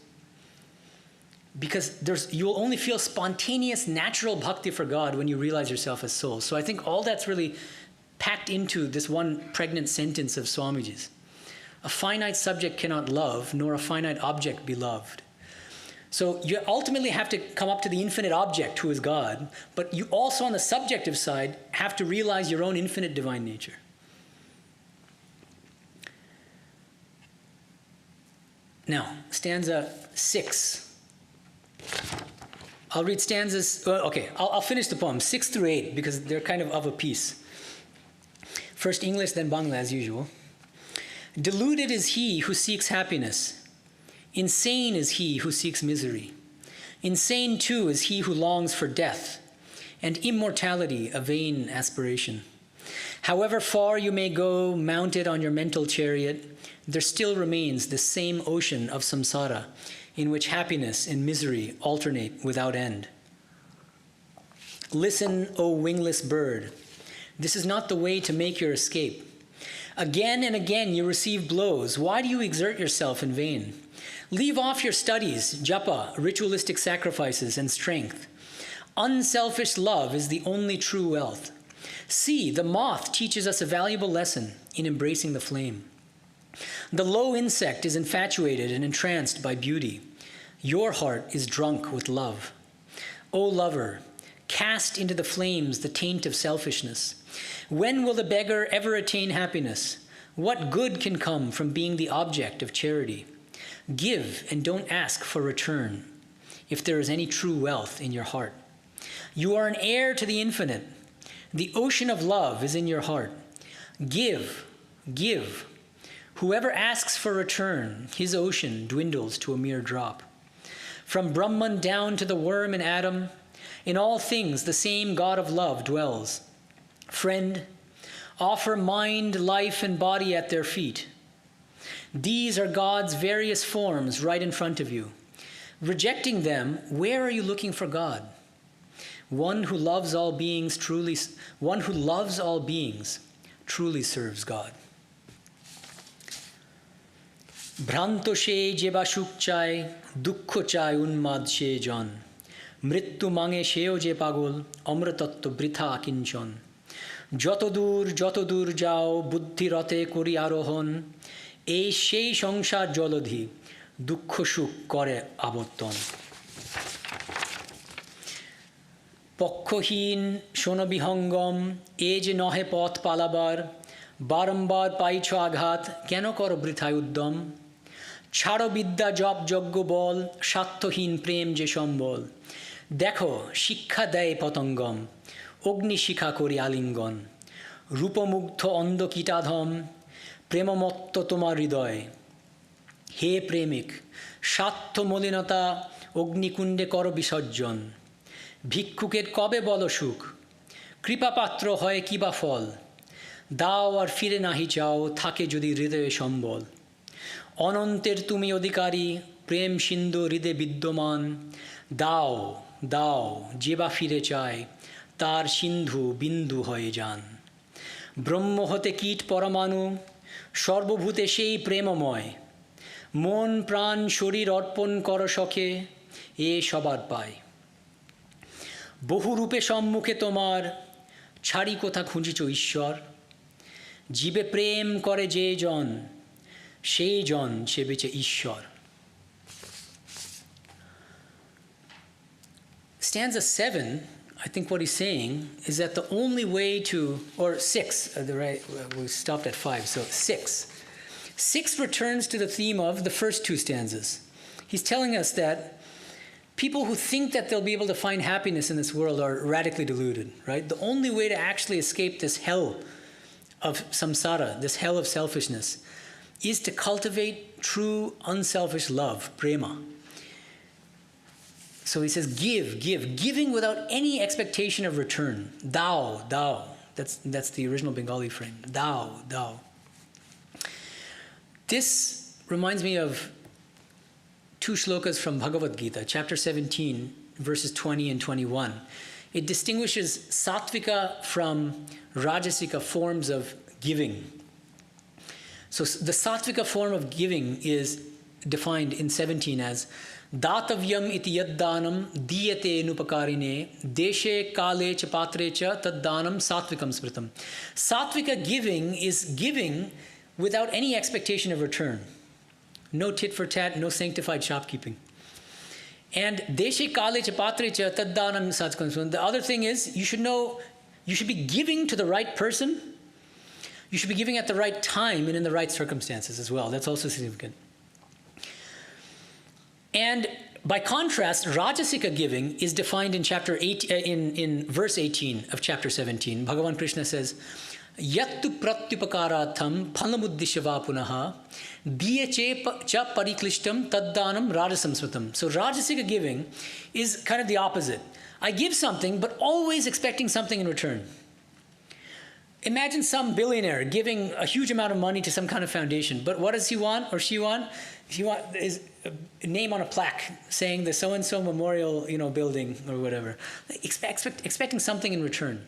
Because you'll only feel spontaneous, natural bhakti for God when you realize yourself as souls. So I think all that's really packed into this one pregnant sentence of Swamiji's. A finite subject cannot love, nor a finite object be loved. So you ultimately have to come up to the infinite object, who is God, but you also, on the subjective side, have to realize your own infinite divine nature. Now, stanza 6. I'll read stanzas, I'll finish the poem, 6 through 8, because they're kind of a piece. First English, then Bangla, as usual. Deluded is he who seeks happiness. Insane is he who seeks misery. Insane, too, is he who longs for death, and immortality a vain aspiration. However far you may go mounted on your mental chariot, there still remains the same ocean of samsara in which happiness and misery alternate without end. Listen, O wingless bird. This is not the way to make your escape. Again and again you receive blows. Why do you exert yourself in vain? Leave off your studies, japa, ritualistic sacrifices, and strength. Unselfish love is the only true wealth. See, the moth teaches us a valuable lesson in embracing the flame. The low insect is infatuated and entranced by beauty. Your heart is drunk with love. O lover, cast into the flames the taint of selfishness. When will the beggar ever attain happiness? What good can come from being the object of charity? Give and don't ask for return if there is any true wealth in your heart. You are an heir to the infinite. The ocean of love is in your heart. Give, give. Whoever asks for return, his ocean dwindles to a mere drop. From Brahman down to the worm and atom, in all things the same God of love dwells. Friend, offer mind, life, and body at their feet. These are God's various forms right in front of you. Rejecting them, where are you looking for God? One who loves all beings truly serves God. Bhranto she jeba shuk chai, dukkho chai unmad she jon. Mrittu mange sheo je pagol, amratattva britha kinchon. Joto dur jao, buddhi rate kori arohon. এই সেই সংসার জলধি দুঃখ সুখ করে আবর্তন পক্ষহীন শোনবিহঙ্গম এ যে নহে পথ পালাবার বারম্বার পাইছ আঘাত কেন কর বৃথায় উদ্যম ছাড়ো বিদ্যা জপ যজ্ঞ বল স্বার্থহীন প্রেম যে সম্বল দেখো শিক্ষা দেয় পতঙ্গম অগ্নিশিখা করি আলিঙ্গন রূপমুগ্ধ অন্ধ কীটাধম প্রেমমত্ত তোমার হৃদয় হে প্রেমিক স্বার্থ মলিনতা অগ্নিকুণ্ডে কর বিসর্জন ভিক্ষুকের কবে বল সুখ কৃপাপাত্র হয় কি বা ফল দাও আর ফিরে নাহি যাও থাকে যদি হৃদয়ে সম্বল অনন্তের তুমি অধিকারী প্রেম সিন্ধু হৃদয়ে বিদ্যমান দাও দাও যে বা ফিরে চায় তার সিন্ধু বিন্দু হয়ে যান ব্রহ্ম হতে কীট পরমাণু সর্বভূতে সেই প্রেমময় মন প্রাণ শরীর অর্পণ কর সখে এ সবার পায় বহু রূপে সম্মুখে তোমার ছাড়ি কোথা খুঁজিছ ঈশ্বর জীবে প্রেম করে যে জন সেই জন সেবেছে ঈশ্বর Stanza 7, I think what he's saying is that the only way to, or 6, we stopped at 5, so 6. 6 returns to the theme of the first 2 stanzas. He's telling us that people who think that they'll be able to find happiness in this world are radically deluded, right? The only way to actually escape this hell of samsara, this hell of selfishness, is to cultivate true unselfish love, prema. So he says, giving without any expectation of return. Thou. That's the original Bengali frame. Thou. This reminds me of 2 shlokas from Bhagavad Gita, chapter 17, verses 20 and 21. It distinguishes sattvika from rajasika forms of giving. So the sattvika form of giving is defined in 17 as Datavyam iti yaddanam diyate nupakarine deshe kale cha patre cha taddanam sattvikam smritam. Sattvika giving is giving without any expectation of return. No tit for tat, no sanctified shopkeeping. And deshe kale cha patre cha taddanam sattvikam smritam. The other thing is you should know you should be giving to the right person. You should be giving at the right time and in the right circumstances as well. That's also significant. And by contrast, Rajasika giving is defined in chapter 8, in verse 18 of chapter 17. Bhagavan Krishna says, Yattu pratyupakaratham phalamuddishya punaha diye cha pariklishtam taddanam rajasam smatam. So Rajasika giving is kind of the opposite. I give something, but always expecting something in return. Imagine some billionaire giving a huge amount of money to some kind of foundation, but what does he want or she want? He wants his name on a plaque saying the so-and-so memorial, building or whatever, expecting something in return.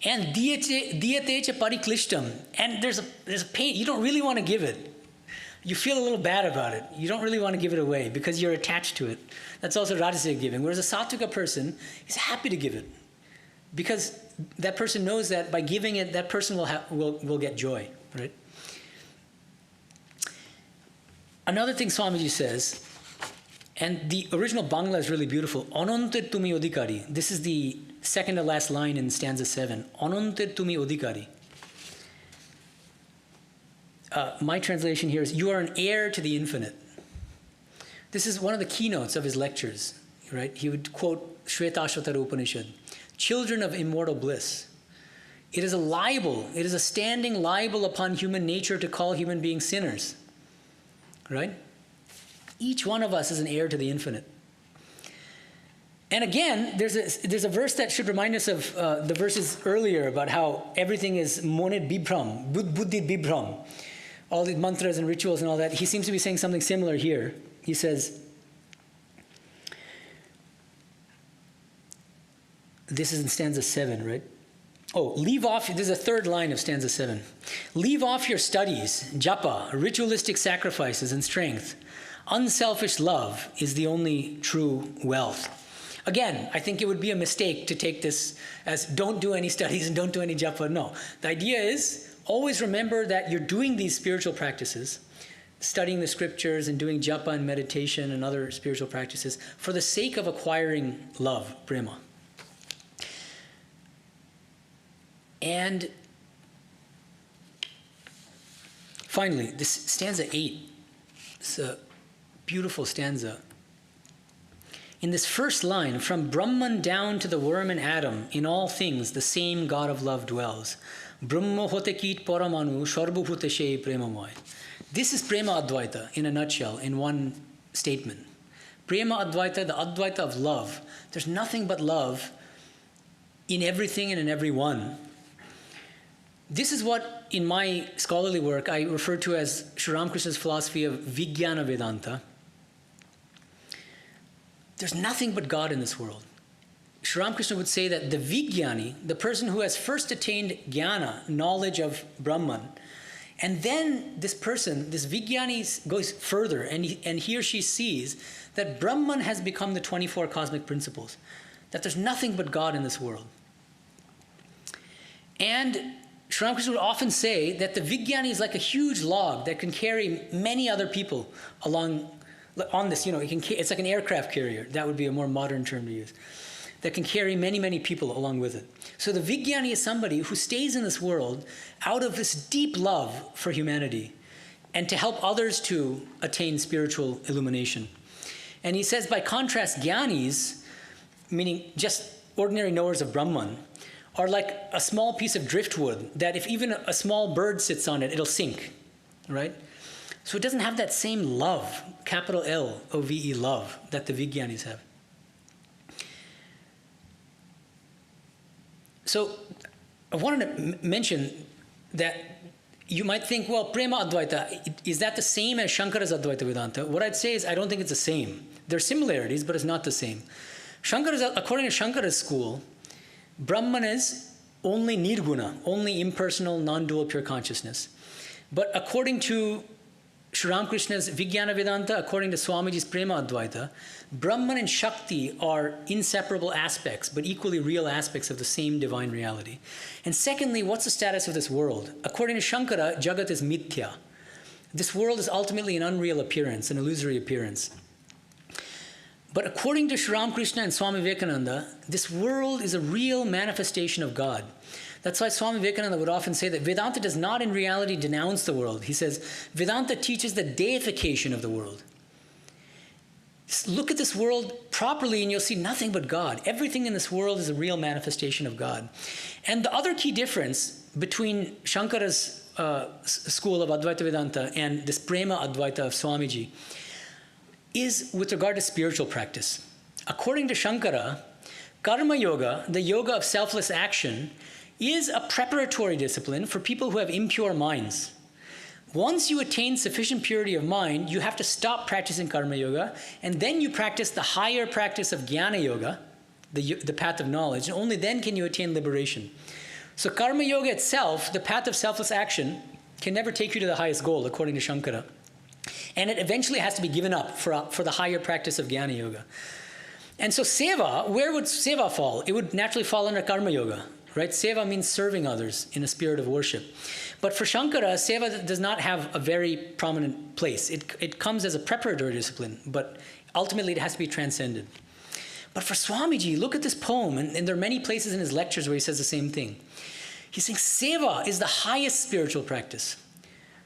And diyate cha pariklishtam, and there's a pain. You don't really want to give it. You feel a little bad about it. You don't really want to give it away because you're attached to it. That's also Rajasic giving. Whereas a Sattvika person is happy to give it because that person knows that by giving it, that person will get joy, right? Another thing Swamiji says, and the original Bangla is really beautiful, Ananter tumi odhikari. This is the second to last line in stanza 7. Ananter tumi odhikari. My translation here is, you are an heir to the infinite. This is one of the keynotes of his lectures, right? He would quote Shvetashvatara Upanishad, children of immortal bliss. It is a libel, it is a standing libel upon human nature to call human beings sinners, right? Each one of us is an heir to the infinite. And again, there's a verse that should remind us of the verses earlier about how everything is monid bibram, buddhit bibram, all these mantras and rituals and all that. He seems to be saying something similar here. He says, this is in stanza 7, right? Oh, leave off, this is a third line of stanza 7. Leave off your studies, japa, ritualistic sacrifices and strength. Unselfish love is the only true wealth. Again, I think it would be a mistake to take this as don't do any studies and don't do any japa. No, the idea is always remember that you're doing these spiritual practices, studying the scriptures and doing japa and meditation and other spiritual practices for the sake of acquiring love, prema. And finally, this stanza 8, it's a beautiful stanza. In this first line, from Brahman down to the worm and atom, in all things the same God of love dwells. Brahma hote kit paramanu sharbhute shei premamoy. This is Prema Advaita in a nutshell, in one statement. Prema Advaita, the Advaita of love. There's nothing but love in everything and in everyone. This is what, in my scholarly work, I refer to as Sri Ramakrishna's philosophy of Vijnana Vedanta. There's nothing but God in this world. Sri Ramakrishna would say that the Vijnani, the person who has first attained jnana, knowledge of Brahman, and then this person, this Vijnani goes further and he or she sees that Brahman has become the 24 cosmic principles, that there's nothing but God in this world. And Sri Ramakrishna would often say that the Vijnani is like a huge log that can carry many other people along on this, it's like an aircraft carrier. That would be a more modern term to use. That can carry many, many people along with it. So the Vijnani is somebody who stays in this world out of this deep love for humanity and to help others to attain spiritual illumination. And he says, by contrast, Jnanis, meaning just ordinary knowers of Brahman, are like a small piece of driftwood that if even a small bird sits on it, it'll sink, right? So it doesn't have that same love, capital L-O-V-E, love, that the Vijnanis have. So I wanted to mention that you might think, well, Prema Advaita, is that the same as Shankara's Advaita Vedanta? What I'd say is I don't think it's the same. There are similarities, but it's not the same. According to Shankara's school, Brahman is only nirguna, only impersonal, non-dual pure consciousness. But according to Sri Ramakrishna's Vijnana Vedanta, according to Swamiji's Prema Advaita, Brahman and Shakti are inseparable aspects, but equally real aspects of the same divine reality. And secondly, what's the status of this world? According to Shankara, Jagat is mithya. This world is ultimately an unreal appearance, an illusory appearance. But according to Sri Ramakrishna and Swami Vivekananda, this world is a real manifestation of God. That's why Swami Vivekananda would often say that Vedanta does not in reality denounce the world. He says, Vedanta teaches the deification of the world. Just look at this world properly and you'll see nothing but God. Everything in this world is a real manifestation of God. And the other key difference between Shankara's school of Advaita Vedanta and this Prema Advaita of Swamiji is with regard to spiritual practice. According to Shankara, Karma Yoga, the yoga of selfless action, is a preparatory discipline for people who have impure minds. Once you attain sufficient purity of mind, you have to stop practicing Karma Yoga, and then you practice the higher practice of Jnana Yoga, the path of knowledge, and only then can you attain liberation. So Karma Yoga itself, the path of selfless action, can never take you to the highest goal, according to Shankara. And it eventually has to be given up for the higher practice of Jnana Yoga. And so Seva, where would Seva fall? It would naturally fall under Karma Yoga, right? Seva means serving others in a spirit of worship. But for Shankara, Seva does not have a very prominent place. It comes as a preparatory discipline, but ultimately it has to be transcended. But for Swamiji, look at this poem, and there are many places in his lectures where he says the same thing. He's saying Seva is the highest spiritual practice.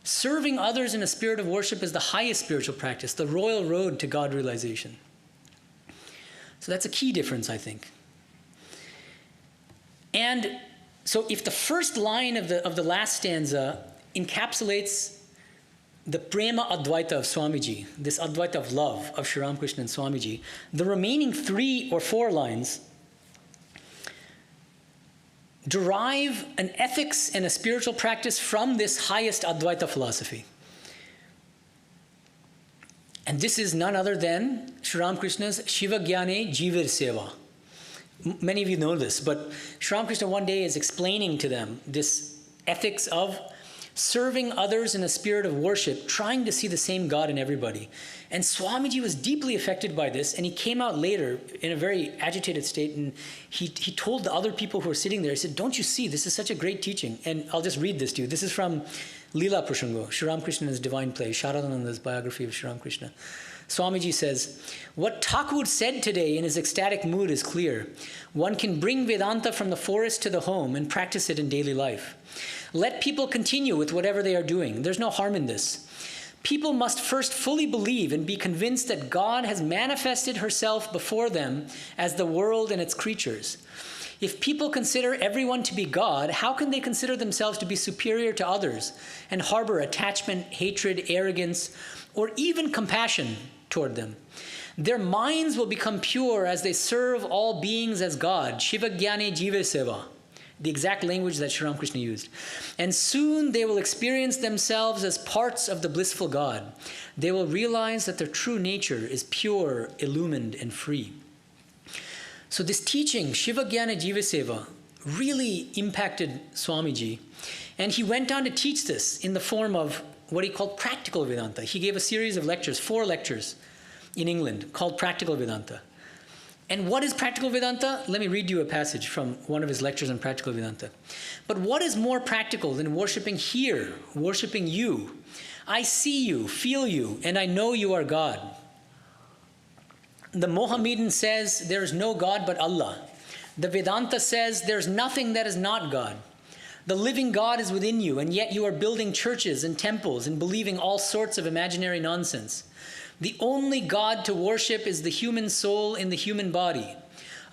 Serving others in a spirit of worship is the highest spiritual practice, the royal road to God realization. So that's a key difference, I think. And so if the first line of the last stanza encapsulates the prema advaita of Swamiji, this advaita of love of Sri Ramakrishna and Swamiji, the remaining 3 or 4 lines derive an ethics and a spiritual practice from this highest Advaita philosophy. And this is none other than Sri Ramakrishna's Shiva Jnane Jivir Seva. Many of you know this, but Sri Ramakrishna one day is explaining to them this ethics of serving others in a spirit of worship, trying to see the same God in everybody. And Swamiji was deeply affected by this, and he came out later in a very agitated state, and he told the other people who were sitting there, he said, don't you see, this is such a great teaching. And I'll just read this to you. This is from Leela Prashango, Sri Ramakrishna's divine play, Sharadananda's biography of Sri Ramakrishna. Swamiji says, what Thakur said today in his ecstatic mood is clear. One can bring Vedanta from the forest to the home and practice it in daily life. Let people continue with whatever they are doing. There's no harm in this. People must first fully believe and be convinced that God has manifested herself before them as the world and its creatures. If people consider everyone to be God, how can they consider themselves to be superior to others and harbor attachment, hatred, arrogance, or even compassion toward them? Their minds will become pure as they serve all beings as God. Shiva Jnane Jiva Seva. The exact language that Sri Ramakrishna used. And soon they will experience themselves as parts of the blissful God. They will realize that their true nature is pure, illumined, and free. So this teaching, Shiva Jnana Jiva Seva, really impacted Swamiji. And he went on to teach this in the form of what he called practical Vedanta. He gave a series of lectures, 4 lectures in England, called Practical Vedanta. And what is practical Vedanta? Let me read you a passage from one of his lectures on practical Vedanta. But what is more practical than worshiping here, worshiping you? I see you, feel you, and I know you are God. The Mohammedan says there is no God but Allah. The Vedanta says there's nothing that is not God. The living God is within you, and yet you are building churches and temples and believing all sorts of imaginary nonsense. The only God to worship is the human soul in the human body.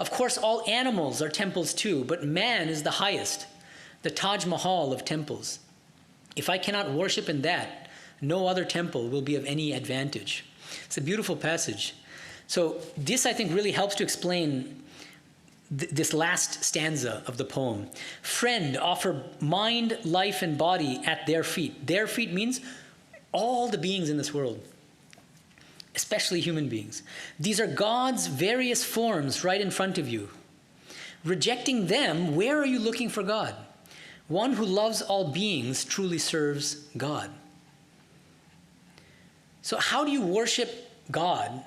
Of course, all animals are temples too, but man is the highest, the Taj Mahal of temples. If I cannot worship in that, no other temple will be of any advantage. It's a beautiful passage. So this, I think, really helps to explain this last stanza of the poem. Friend, offer mind, life, and body at their feet. Their feet means all the beings in this world, especially human beings. These are God's various forms right in front of you. Rejecting them, where are you looking for God? One who loves all beings truly serves God. So how do you worship God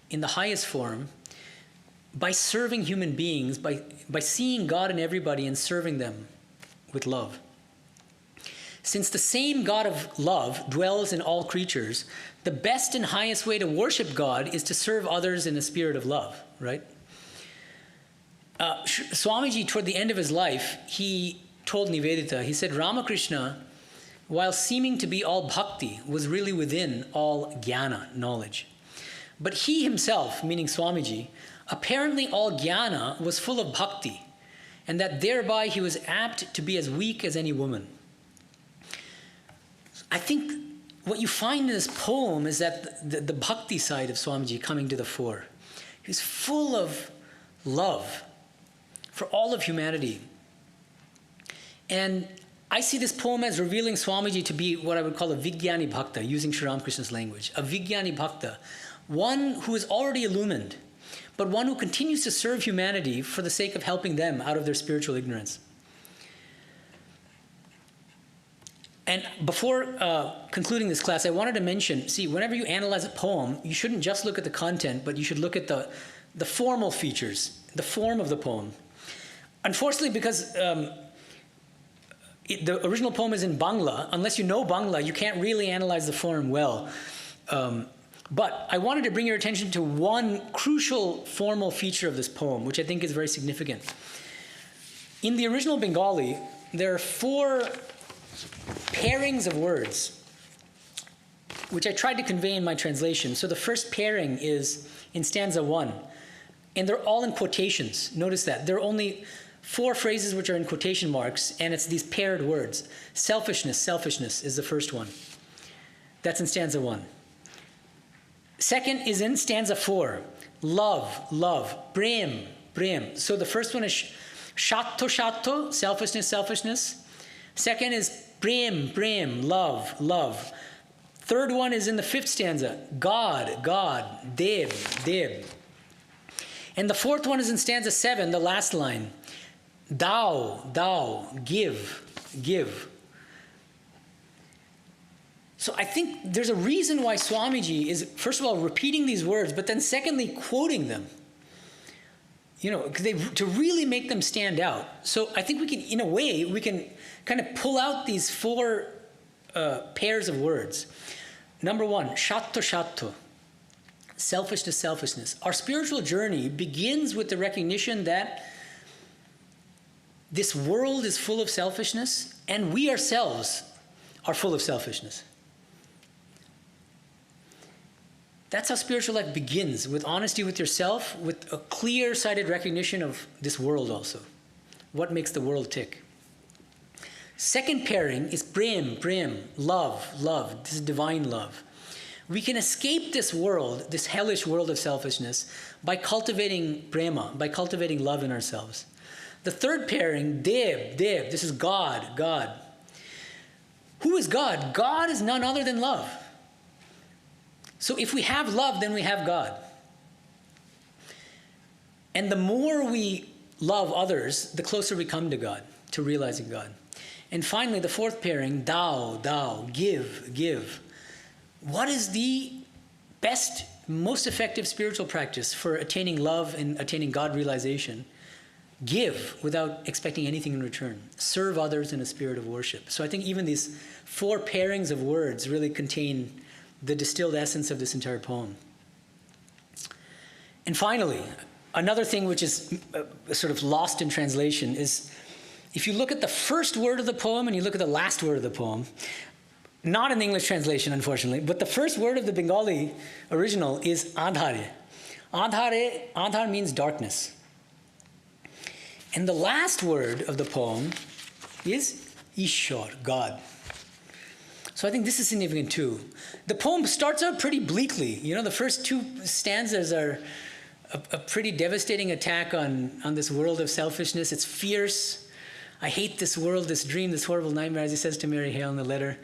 in the highest form? By serving human beings, by seeing God in everybody and serving them with love. Since the same God of love dwells in all creatures, the best and highest way to worship God is to serve others in a spirit of love, right? Swamiji, toward the end of his life, he told Nivedita, he said, Ramakrishna, while seeming to be all bhakti, was really within all jnana, knowledge. But he himself, meaning Swamiji, apparently all jnana was full of bhakti, and that thereby he was apt to be as weak as any woman. I think what you find in this poem is that the bhakti side of Swamiji coming to the fore. He's full of love for all of humanity. And I see this poem as revealing Swamiji to be what I would call a Vijnani Bhakta, using Sri Ramakrishna's language. A Vijnani Bhakta, one who is already illumined, but one who continues to serve humanity for the sake of helping them out of their spiritual ignorance. And before concluding this class, I wanted to mention, see, whenever you analyze a poem, you shouldn't just look at the content, but you should look at the formal features, the form of the poem. Unfortunately, because the original poem is in Bangla, unless you know Bangla, you can't really analyze the form well. But I wanted to bring your attention to one crucial formal feature of this poem, which I think is very significant. In the original Bengali, there are 4 pairings of words which I tried to convey in my translation. So the first pairing is in stanza 1, and they're all in quotations. Notice that. There are only 4 phrases which are in quotation marks, and it's these paired words. Selfishness, selfishness is the first one. That's in stanza 1. Second is in stanza 4. Love, love. Prem, prem. So the first one is shatto, shatto, selfishness, selfishness. Second is prem, prem, love, love. Third one is in the 5th stanza. God, God. Dev, dev. And the 4th one is in stanza 7, the last line. Thou, thou, give, give. So I think there's a reason why Swamiji is, first of all, repeating these words, but then secondly, quoting them. You know, to really make them stand out. So I think we can, in a way, we can kind of pull out these 4 pairs of words. Number 1, shatto, shatto. Selfishness, selfishness. Our spiritual journey begins with the recognition that this world is full of selfishness, and we ourselves are full of selfishness. That's how spiritual life begins, with honesty with yourself, with a clear-sighted recognition of this world also. What makes the world tick? Second pairing is prem, prem, love, love. This is divine love. We can escape this world, this hellish world of selfishness, by cultivating prema, by cultivating love in ourselves. The third pairing, dev, dev, this is God, God. Who is God? God is none other than love. So if we have love, then we have God. And the more we love others, the closer we come to God, to realizing God. And finally, the 4th pairing, thou, thou, give, give. What is the best, most effective spiritual practice for attaining love and attaining God realization? Give without expecting anything in return. Serve others in a spirit of worship. So I think even these 4 pairings of words really contain the distilled essence of this entire poem. And finally, another thing which is sort of lost in translation is if you look at the first word of the poem and you look at the last word of the poem, not an English translation, unfortunately, but the first word of the Bengali original is adhare. Adhare, adhar means darkness. And the last word of the poem is Ishwar, God. So I think this is significant too. The poem starts out pretty bleakly. You know, the first 2 stanzas are a pretty devastating attack on this world of selfishness. It's fierce. I hate this world, this dream, this horrible nightmare, as he says to Mary Hale in the letter.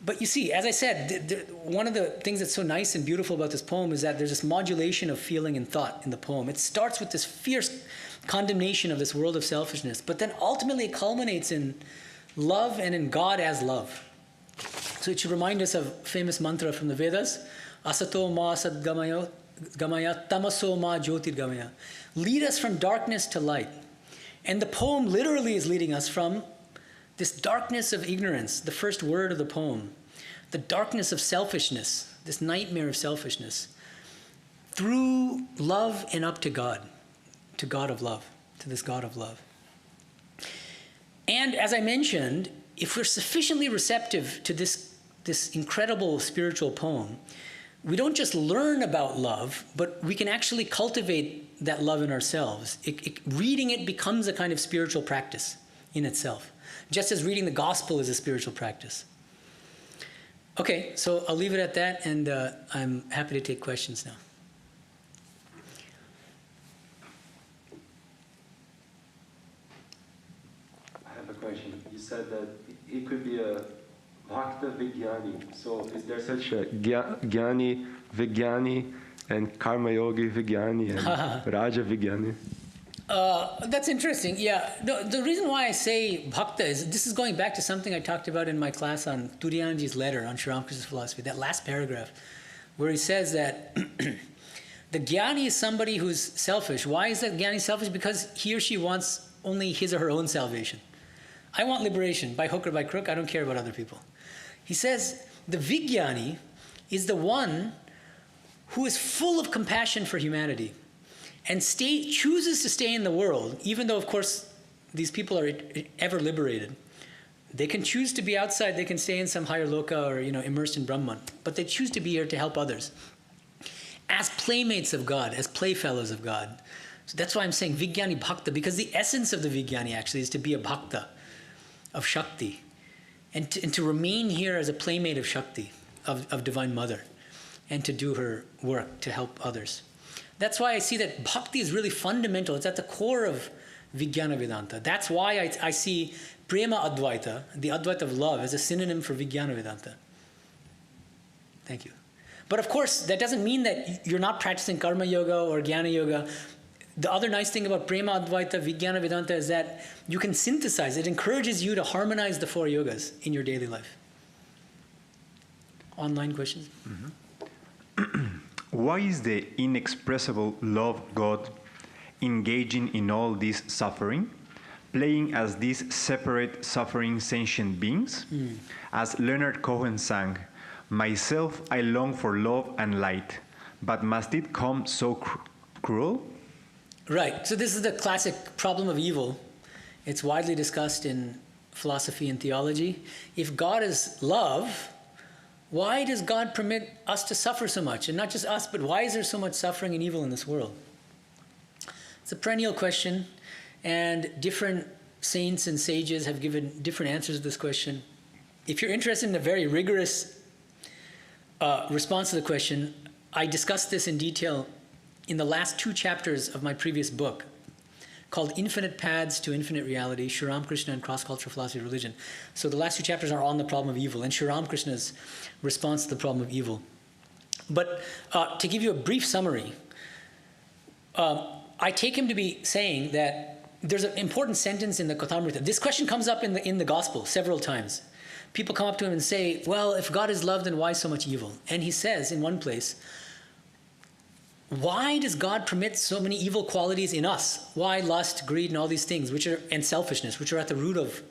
But you see, as I said, one of the things that's so nice and beautiful about this poem is that there's this modulation of feeling and thought in the poem. It starts with this fierce condemnation of this world of selfishness, but then ultimately it culminates in love and in God as love. So it should remind us of famous mantra from the Vedas, asato ma sadgamaya tamaso ma jyotirgamaya. Lead us from darkness to light. And the poem literally is leading us from this darkness of ignorance, the first word of the poem, the darkness of selfishness, this nightmare of selfishness, through love and up to God of love, to this God of love. And as I mentioned, if we're sufficiently receptive to this incredible spiritual poem, we don't just learn about love, but we can actually cultivate that love in ourselves. Reading it becomes a kind of spiritual practice in itself, just as reading the gospel is a spiritual practice. Okay, so I'll leave it at that, and I'm happy to take questions now. I have a question. You said that it could be a Bhakta Vigyani. So is there such a Gyani, Vigyani, and Karma Yogi Vigyani, and Raja Vigyani? That's interesting. Yeah, the reason why I say Bhakta is, this is going back to something I talked about in my class on Turiyanji's letter on Sri Ramakrishna's philosophy, that last paragraph, where he says that the Gyani is somebody who's selfish. Why is that Gyani selfish? Because he or she wants only his or her own salvation. I want liberation, by hook or by crook. I don't care about other people. He says the Vigyani is the one who is full of compassion for humanity and chooses to stay in the world, even though, of course, these people are ever liberated. They can choose to be outside, they can stay in some higher loka or immersed in Brahman, but they choose to be here to help others. As playmates of God, as playfellows of God. So that's why I'm saying Vijnani Bhakta, because the essence of the Vijnani actually is to be a Bhakta of Shakti, and to remain here as a playmate of Shakti, of Divine Mother, and to do her work to help others. That's why I see that Bhakti is really fundamental. It's at the core of Vijnana Vedanta. That's why I see Prema Advaita, the Advaita of love, as a synonym for Vijnana Vedanta. Thank you. But of course, that doesn't mean that you're not practicing Karma Yoga or Jnana Yoga. The other nice thing about Prema Advaita, Vijnana Vedanta is that you can synthesize. It encourages you to harmonize the 4 yogas in your daily life. Online questions? Mm-hmm. Why is the inexpressible love of God engaging in all this suffering, playing as these separate suffering sentient beings? As Leonard Cohen sang, "Myself I long for love and light, but must it come so cruel?" Right. So this is the classic problem of evil. It's widely discussed in philosophy and theology. If God is love, why does God permit us to suffer so much? And not just us, but why is there so much suffering and evil in this world? It's a perennial question, and different saints and sages have given different answers to this question. If you're interested in a very rigorous response to the question, I discussed this in detail in the last 2 chapters of my previous book, called Infinite Paths to Infinite Reality, Sri Ramakrishna and Cross-Cultural Philosophy of Religion. So the last 2 chapters are on the problem of evil and Sri Ramakrishna's response to the problem of evil. But to give you a brief summary, I take him to be saying that there's an important sentence in the Kathamrita. This question comes up in the Gospel several times. People come up to him and say, well, if God is love, then why so much evil? And he says in one place, why does God permit so many evil qualities in us? Why lust, greed, and all these things, and selfishness, which are at the root of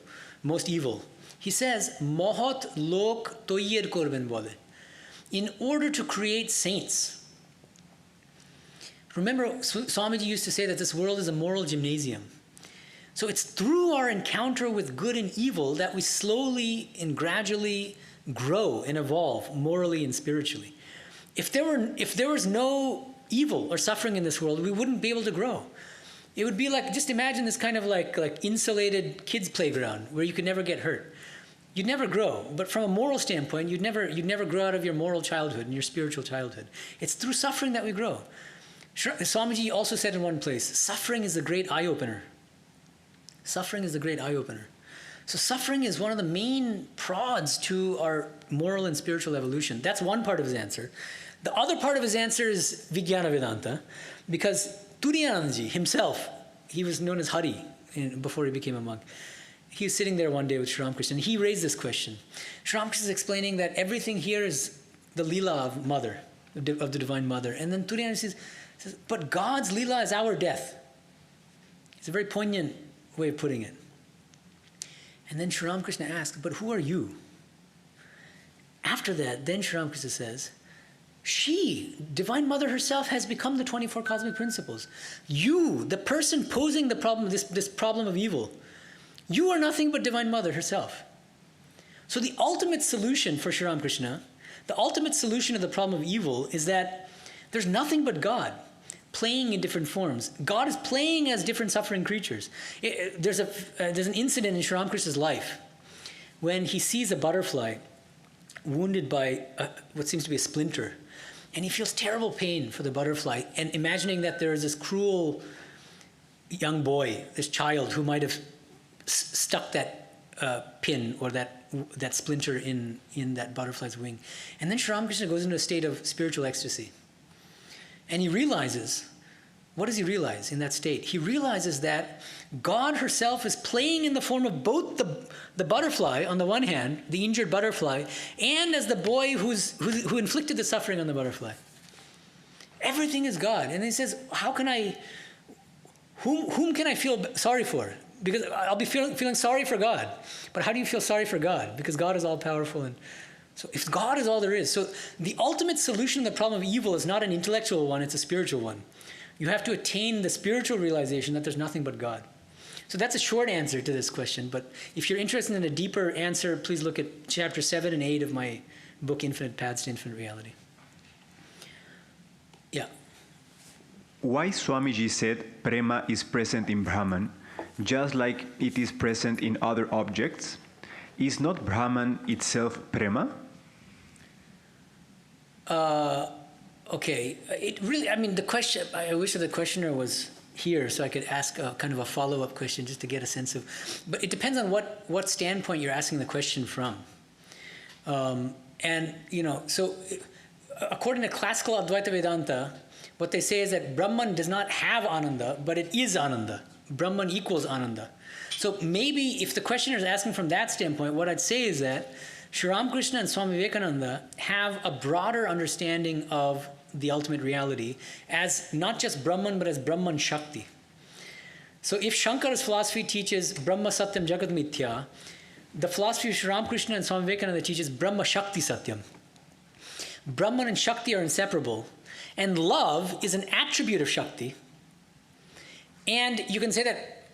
most evil? He says, "Mohat lok toyer korben bole," in order to create saints. Remember, Swamiji used to say that this world is a moral gymnasium. So it's through our encounter with good and evil that we slowly and gradually grow and evolve morally and spiritually. If there was no evil or suffering in this world, we wouldn't be able to grow. It would be like, just imagine this kind of like insulated kids' playground where you could never get hurt. You'd never grow. But from a moral standpoint, you'd never grow out of your moral childhood and your spiritual childhood. It's through suffering that we grow. Swamiji also said in one place, suffering is the great eye-opener. Suffering is the great eye-opener. So suffering is one of the main prods to our moral and spiritual evolution. That's one part of his answer. The other part of his answer is Vijnana Vedanta, because Turiyanandaji himself, he was known as Hari before he became a monk. He was sitting there one day with Sri Ramakrishna, and he raised this question. Sri Ramakrishna is explaining that everything here is the Leela of Mother, of the Divine Mother. And then Turiyananda says, but God's Leela is our death. It's a very poignant way of putting it. And then Sri Ramakrishna asks, but who are you? After that, then Sri Ramakrishna says, she, Divine Mother herself, has become the 24 cosmic principles. You, the person posing the problem, this problem of evil, you are nothing but Divine Mother herself. So the ultimate solution for Sri Ramakrishna, the ultimate solution of the problem of evil is that there's nothing but God playing in different forms. God is playing as different suffering creatures. There's an incident in Sri Ramakrishna's life when he sees a butterfly wounded by what seems to be a splinter. And he feels terrible pain for the butterfly, and imagining that there is this cruel young boy, this child, who might have stuck that pin or that splinter in that butterfly's wing. And then Sri Ramakrishna goes into a state of spiritual ecstasy. And he realizes, what does he realize in that state? He realizes that God herself is playing in the form of both the butterfly on the one hand, the injured butterfly, and as the boy who inflicted the suffering on the butterfly. Everything is God. And he says, whom can I feel sorry for? Because I'll be feeling sorry for God. But how do you feel sorry for God? Because God is all powerful. And so if God is all there is, so the ultimate solution to the problem of evil is not an intellectual one, it's a spiritual one. You have to attain the spiritual realization that there's nothing but God. So that's a short answer to this question, but if you're interested in a deeper answer, please look at chapter 7 and 8 of my book, Infinite Paths to Infinite Reality. Yeah. Why Swamiji said prema is present in Brahman, just like it is present in other objects? Is not Brahman itself prema? Okay. It really, I mean, the question, I wish that the questioner was here so I could ask a kind of a follow-up question just to get a sense of, but it depends on what standpoint you're asking the question from. And, you know, so according to classical Advaita Vedanta, what they say is that Brahman does not have Ananda, but it is Ananda. Brahman equals Ananda. So maybe if the questioner is asking from that standpoint, what I'd say is that Sri Ramakrishna and Swami Vivekananda have a broader understanding of the ultimate reality as not just Brahman, but as Brahman Shakti. So if Shankara's philosophy teaches Brahma Satyam Jagat Mithya, the philosophy of Sri Ramakrishna and Swami Vivekananda teaches Brahma Shakti Satyam. Brahman and Shakti are inseparable, and love is an attribute of Shakti. And you can say that,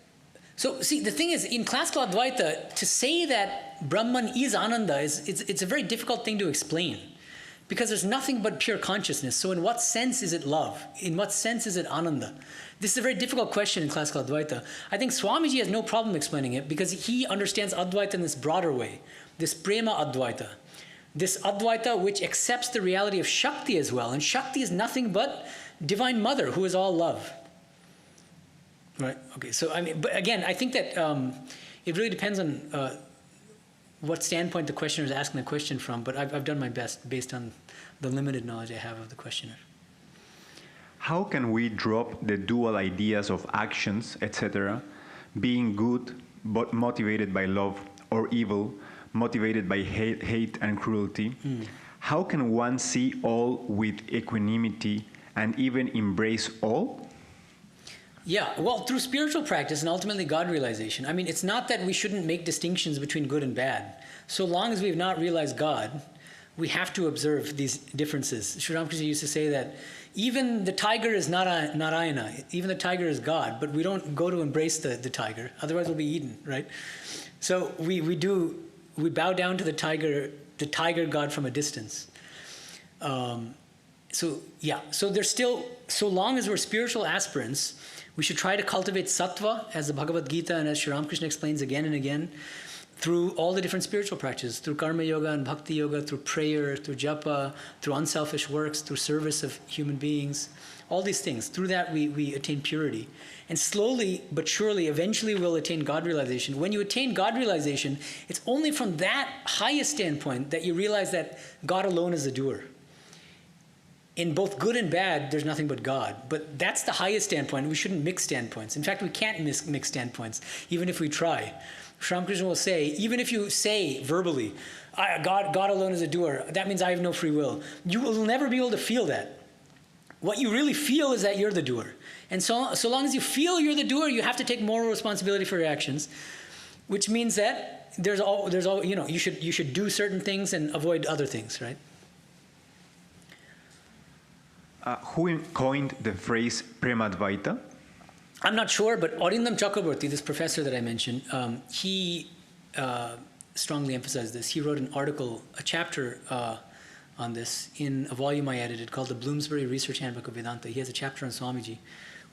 so see, the thing is, in classical Advaita, to say that Brahman is Ananda, it's a very difficult thing to explain. Because there's nothing but pure consciousness. So in what sense is it love? In what sense is it Ananda? This is a very difficult question in classical Advaita. I think Swamiji has no problem explaining it because he understands Advaita in this broader way. This Prema Advaita. This Advaita which accepts the reality of Shakti as well. And Shakti is nothing but Divine Mother who is all love. Right? Okay, so I mean, but again, I think that it really depends on what standpoint the questioner is asking the question from, but I've done my best based on the limited knowledge I have of the questioner. How can we drop the dual ideas of actions, etc., being good but motivated by love, or evil motivated by hate and cruelty? How can one see all with equanimity and even embrace all? Yeah, well, through spiritual practice and ultimately God realization. I mean, it's not that we shouldn't make distinctions between good and bad. So long as we've not realized God, we have to observe these differences. Sri Ramakrishna used to say that even the tiger is Narayana, even the tiger is God, but we don't go to embrace the tiger, otherwise we'll be eaten, right? So we bow down to the tiger God from a distance. So there's still, so long as we're spiritual aspirants, we should try to cultivate sattva, as the Bhagavad Gita and as Sri Ramakrishna explains again and again, through all the different spiritual practices, through karma yoga and bhakti yoga, through prayer, through japa, through unselfish works, through service of human beings, all these things. Through that we attain purity. And slowly but surely, eventually we'll attain God realization. When you attain God realization, it's only from that highest standpoint that you realize that God alone is the doer. In both good and bad, there's nothing but God. But that's the highest standpoint. We shouldn't mix standpoints. In fact, we can't mix standpoints, even if we try. Sri Ramakrishna will say, even if you say verbally, God alone is a doer, that means I have no free will. You will never be able to feel that. What you really feel is that you're the doer. And so long as you feel you're the doer, you have to take moral responsibility for your actions, which means that there's all you know, you should do certain things and avoid other things, right? Who coined the phrase Premadvaita? I'm not sure, but Arindam Chakraborty, this professor that I mentioned, he strongly emphasized this. He wrote an article, a chapter on this in a volume I edited called the Bloomsbury Research Handbook of Vedanta. He has a chapter on Swamiji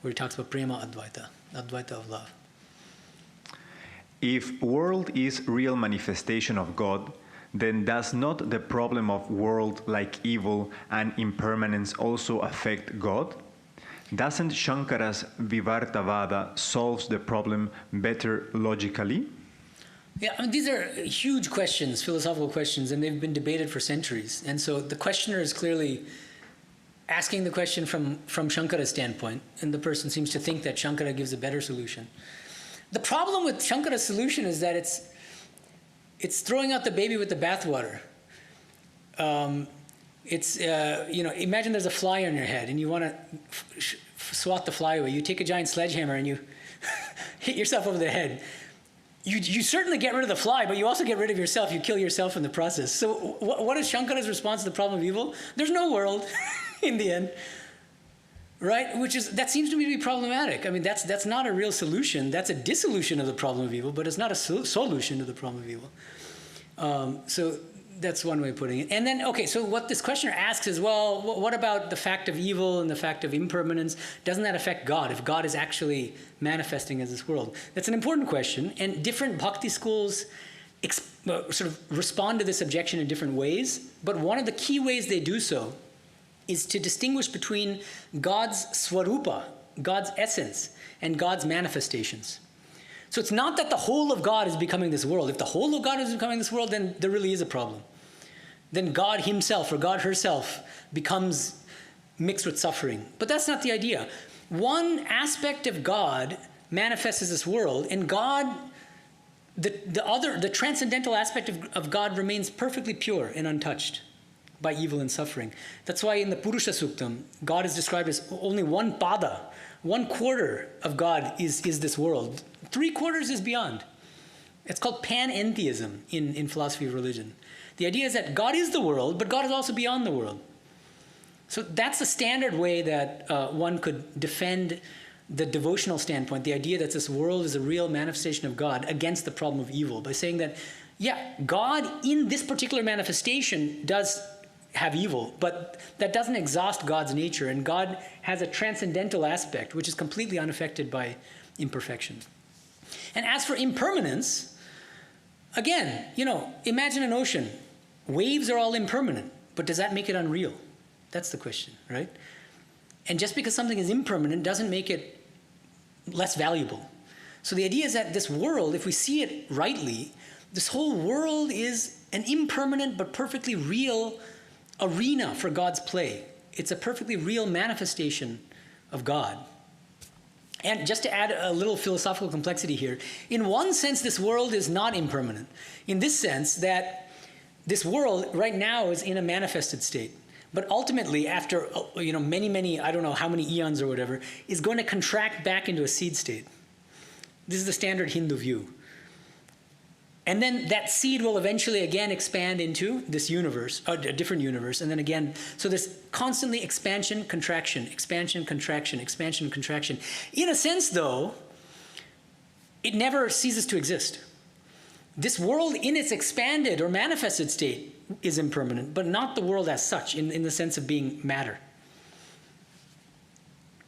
where he talks about Prema Advaita, Advaita of love. If world is real manifestation of God, then does not the problem of world like evil and impermanence also affect God? Doesn't Shankara's Vivartavada solves the problem better logically? Yeah, I mean, these are huge questions, philosophical questions, and they've been debated for centuries. And so the questioner is clearly asking the question from Shankara's standpoint, and the person seems to think that Shankara gives a better solution. The problem with Shankara's solution is that it's throwing out the baby with the bathwater. Imagine there's a fly on your head and you want to swat the fly away. You take a giant sledgehammer and you hit yourself over the head. You certainly get rid of the fly, but you also get rid of yourself. You kill yourself in the process. So what is Shankara's response to the problem of evil? There's no world in the end. right? That seems to me to be problematic. I mean, that's not a real solution. That's a dissolution of the problem of evil, but it's not a solution to the problem of evil. So that's one way of putting it. And then, okay, so what this questioner asks is, well, what about the fact of evil and the fact of impermanence? Doesn't that affect God, if God is actually manifesting as this world? That's an important question, and different bhakti schools sort of respond to this objection in different ways, but one of the key ways they do so is to distinguish between God's swarupa, God's essence, and God's manifestations. So it's not that the whole of God is becoming this world. If the whole of God is becoming this world, then there really is a problem. Then God himself or God herself becomes mixed with suffering. But that's not the idea. One aspect of God manifests as this world, and God, the transcendental aspect of God remains perfectly pure and untouched by evil and suffering. That's why in the Purusha Suktam, God is described as only one pada. 1/4 of God is this world. 3/4 is beyond. It's called panentheism in philosophy of religion. The idea is that God is the world, but God is also beyond the world. So that's the standard way that one could defend the devotional standpoint, the idea that this world is a real manifestation of God against the problem of evil, by saying that, yeah, God in this particular manifestation does have evil, but that doesn't exhaust God's nature, and God has a transcendental aspect which is completely unaffected by imperfection. And as for impermanence, again, imagine an ocean. Waves are all impermanent, but does that make it unreal? That's the question, right? And just because something is impermanent doesn't make it less valuable. So the idea is that this world, if we see it rightly, this whole world is an impermanent but perfectly real arena for God's play. It's a perfectly real manifestation of God. And just to add a little philosophical complexity here, in one sense, this world is not impermanent. In this sense that this world right now is in a manifested state. But ultimately, after many, I don't know how many eons or whatever, is going to contract back into a seed state. This is the standard Hindu view. And then that seed will eventually again expand into this universe, a different universe, and then again, so there's constantly expansion, contraction, expansion, contraction, expansion, contraction. In a sense, though, it never ceases to exist. This world in its expanded or manifested state is impermanent, but not the world as such, in the sense of being matter.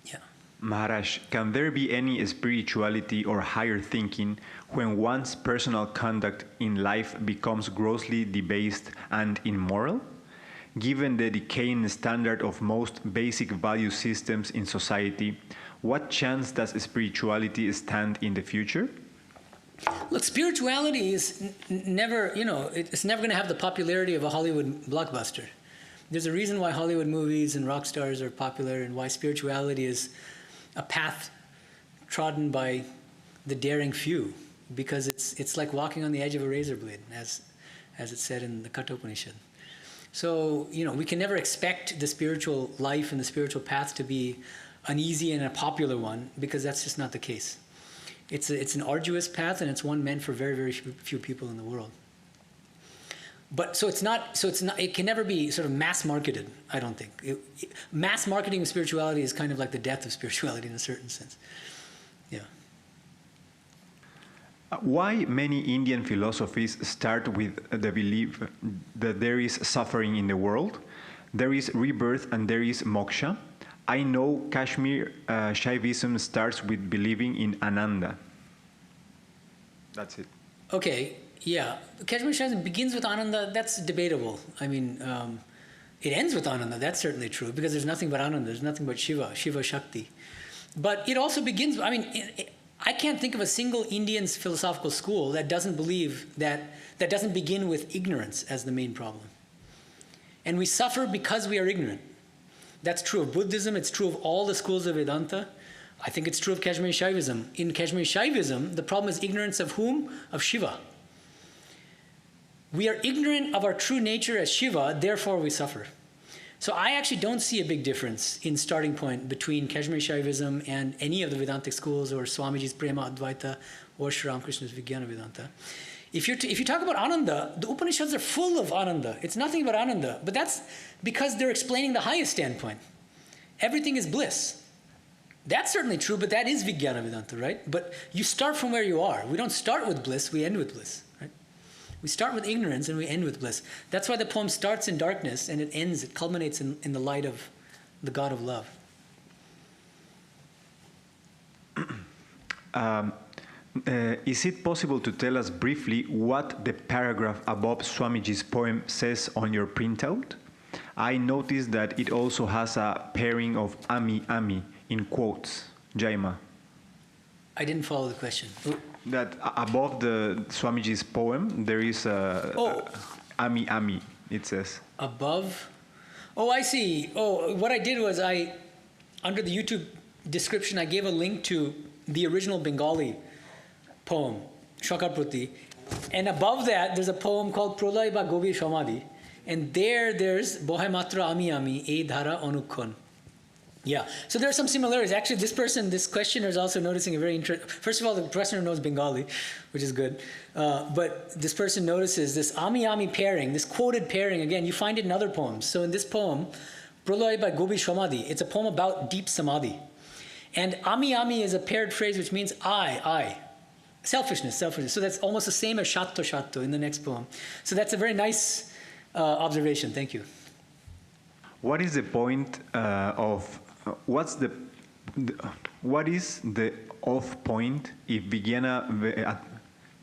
Yeah. Maharaj, can there be any spirituality or higher thinking when one's personal conduct in life becomes grossly debased and immoral? Given the decaying standard of most basic value systems in society, what chance does spirituality stand in the future? Look, spirituality is never, it's never going to have the popularity of a Hollywood blockbuster. There's a reason why Hollywood movies and rock stars are popular, and why spirituality is a path trodden by the daring few, because it's like walking on the edge of a razor blade, as it's said in the Kathopanishad. So, we can never expect the spiritual life and the spiritual path to be an easy and a popular one, because that's just not the case. It's an arduous path, and it's one meant for very, very few people in the world. But it can never be sort of mass marketed, I don't think. Mass marketing of spirituality is kind of like the death of spirituality in a certain sense. Yeah. Why many Indian philosophies start with the belief that there is suffering in the world, there is rebirth, and there is moksha? I know Kashmir Shaivism starts with believing in Ananda. That's it. Okay, yeah. Kashmir Shaivism begins with Ananda. That's debatable. I mean, it ends with Ananda. That's certainly true, because there's nothing but Ananda. There's nothing but Shiva Shakti. But it also begins, I can't think of a single Indian philosophical school that doesn't believe that doesn't begin with ignorance as the main problem. And we suffer because we are ignorant. That's true of Buddhism. It's true of all the schools of Vedanta. I think it's true of Kashmiri Shaivism. In Kashmiri Shaivism, the problem is ignorance of whom? Of Shiva. We are ignorant of our true nature as Shiva, therefore we suffer. So I actually don't see a big difference in starting point between Kashmiri Shaivism and any of the Vedantic schools, or Swamiji's Prema Advaita, or Sri Ramakrishna's Vijnana Vedanta. If you talk about Ananda, the Upanishads are full of Ananda. It's nothing but Ananda. But that's because they're explaining the highest standpoint. everything is bliss. That's certainly true, but that is Vijnana Vedanta, right? But you start from where you are. We don't start with bliss, we end with bliss, right? We start with ignorance and we end with bliss. That's why the poem starts in darkness and it culminates in the light of the God of love. Is it possible to tell us briefly what the paragraph above Swamiji's poem says on your printout? I noticed that it also has a pairing of Ami Ami in quotes. Jaima. I didn't follow the question. That above the Swamiji's poem, there is a Ami Ami, it says. Above? Oh, I see. Oh, what I did was under the YouTube description, I gave a link to the original Bengali poem, Sakhār Prati. And above that, there's a poem called Prolay ba Gobi Samadhi. And there's Bohai Matra Ami Ami, E Dhara Anukkhan. Yeah, so there are some similarities. Actually, this questioner is also noticing a very interesting... First of all, the questioner knows Bengali, which is good. But this person notices this Ami Ami pairing, this quoted pairing. Again, you find it in other poems. So in this poem, Prolay by Gobi Samadhi, it's a poem about deep samadhi. And Ami Ami is a paired phrase which means I. Selfishness. So that's almost the same as Shatto in the next poem. So that's a very nice observation. Thank you. What is the point what is the off point if Vijnana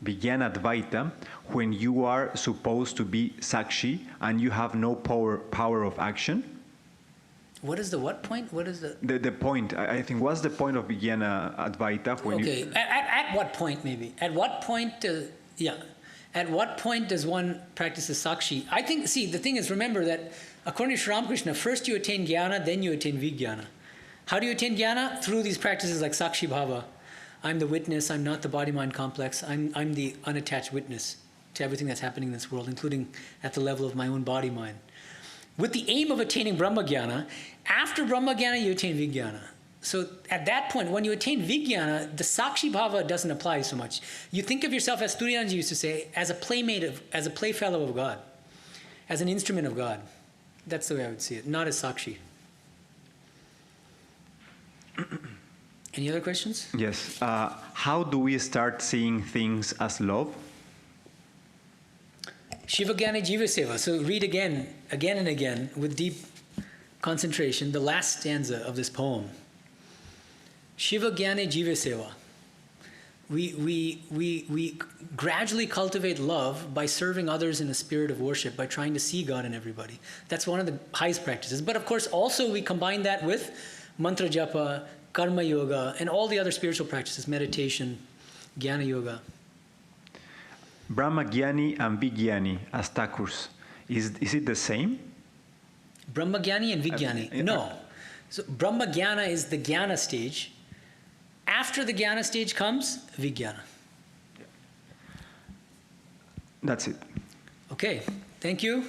Advaita when you are supposed to be Sakshi and you have no power of action? What is the what point? What is the point? I think what's the point of Vijnana Advaita when you... At what point maybe? At what point? At what point does one practice the Sakshi? I think. See, the thing is, remember that according to Sri Ramakrishna, first you attain jnana, then you attain vijnana. How do you attain jnana? Through these practices like Sakshi Bhava. I'm the witness, I'm not the body-mind complex, I'm the unattached witness to everything that's happening in this world, including at the level of my own body-mind. With the aim of attaining Brahma Jnana, after Brahma Jnana you attain Vijnana. So at that point, when you attain Vijnana, the Sakshi Bhava doesn't apply so much. You think of yourself, as Turiyanji used to say, as a playmate, as a playfellow of God, as an instrument of God. That's the way I would see it, not as Sakshi. Any other questions? Yes. How do we start seeing things as love? Shiva Jnana Jiva Seva. So read again and again, with deep concentration, the last stanza of this poem. Shiva Jnana Jiva Seva. We gradually cultivate love by serving others in a spirit of worship, by trying to see God in everybody. That's one of the highest practices. But of course, also we combine that with mantra japa, karma yoga, and all the other spiritual practices, meditation, jnana yoga. Brahma Jnani and Vijnani as Thakurs, is it the same? Brahma Jnani and Vijnani? No. So Brahma Jnana is the Jnana stage. After the Jnana stage comes Vijnana. That's it. Okay, thank you.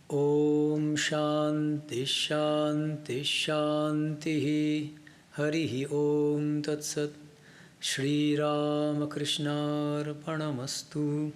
Om Shanti Shanti Shanti Harihi Om Tat Sat Shri Ramakrishna Arpanamastu.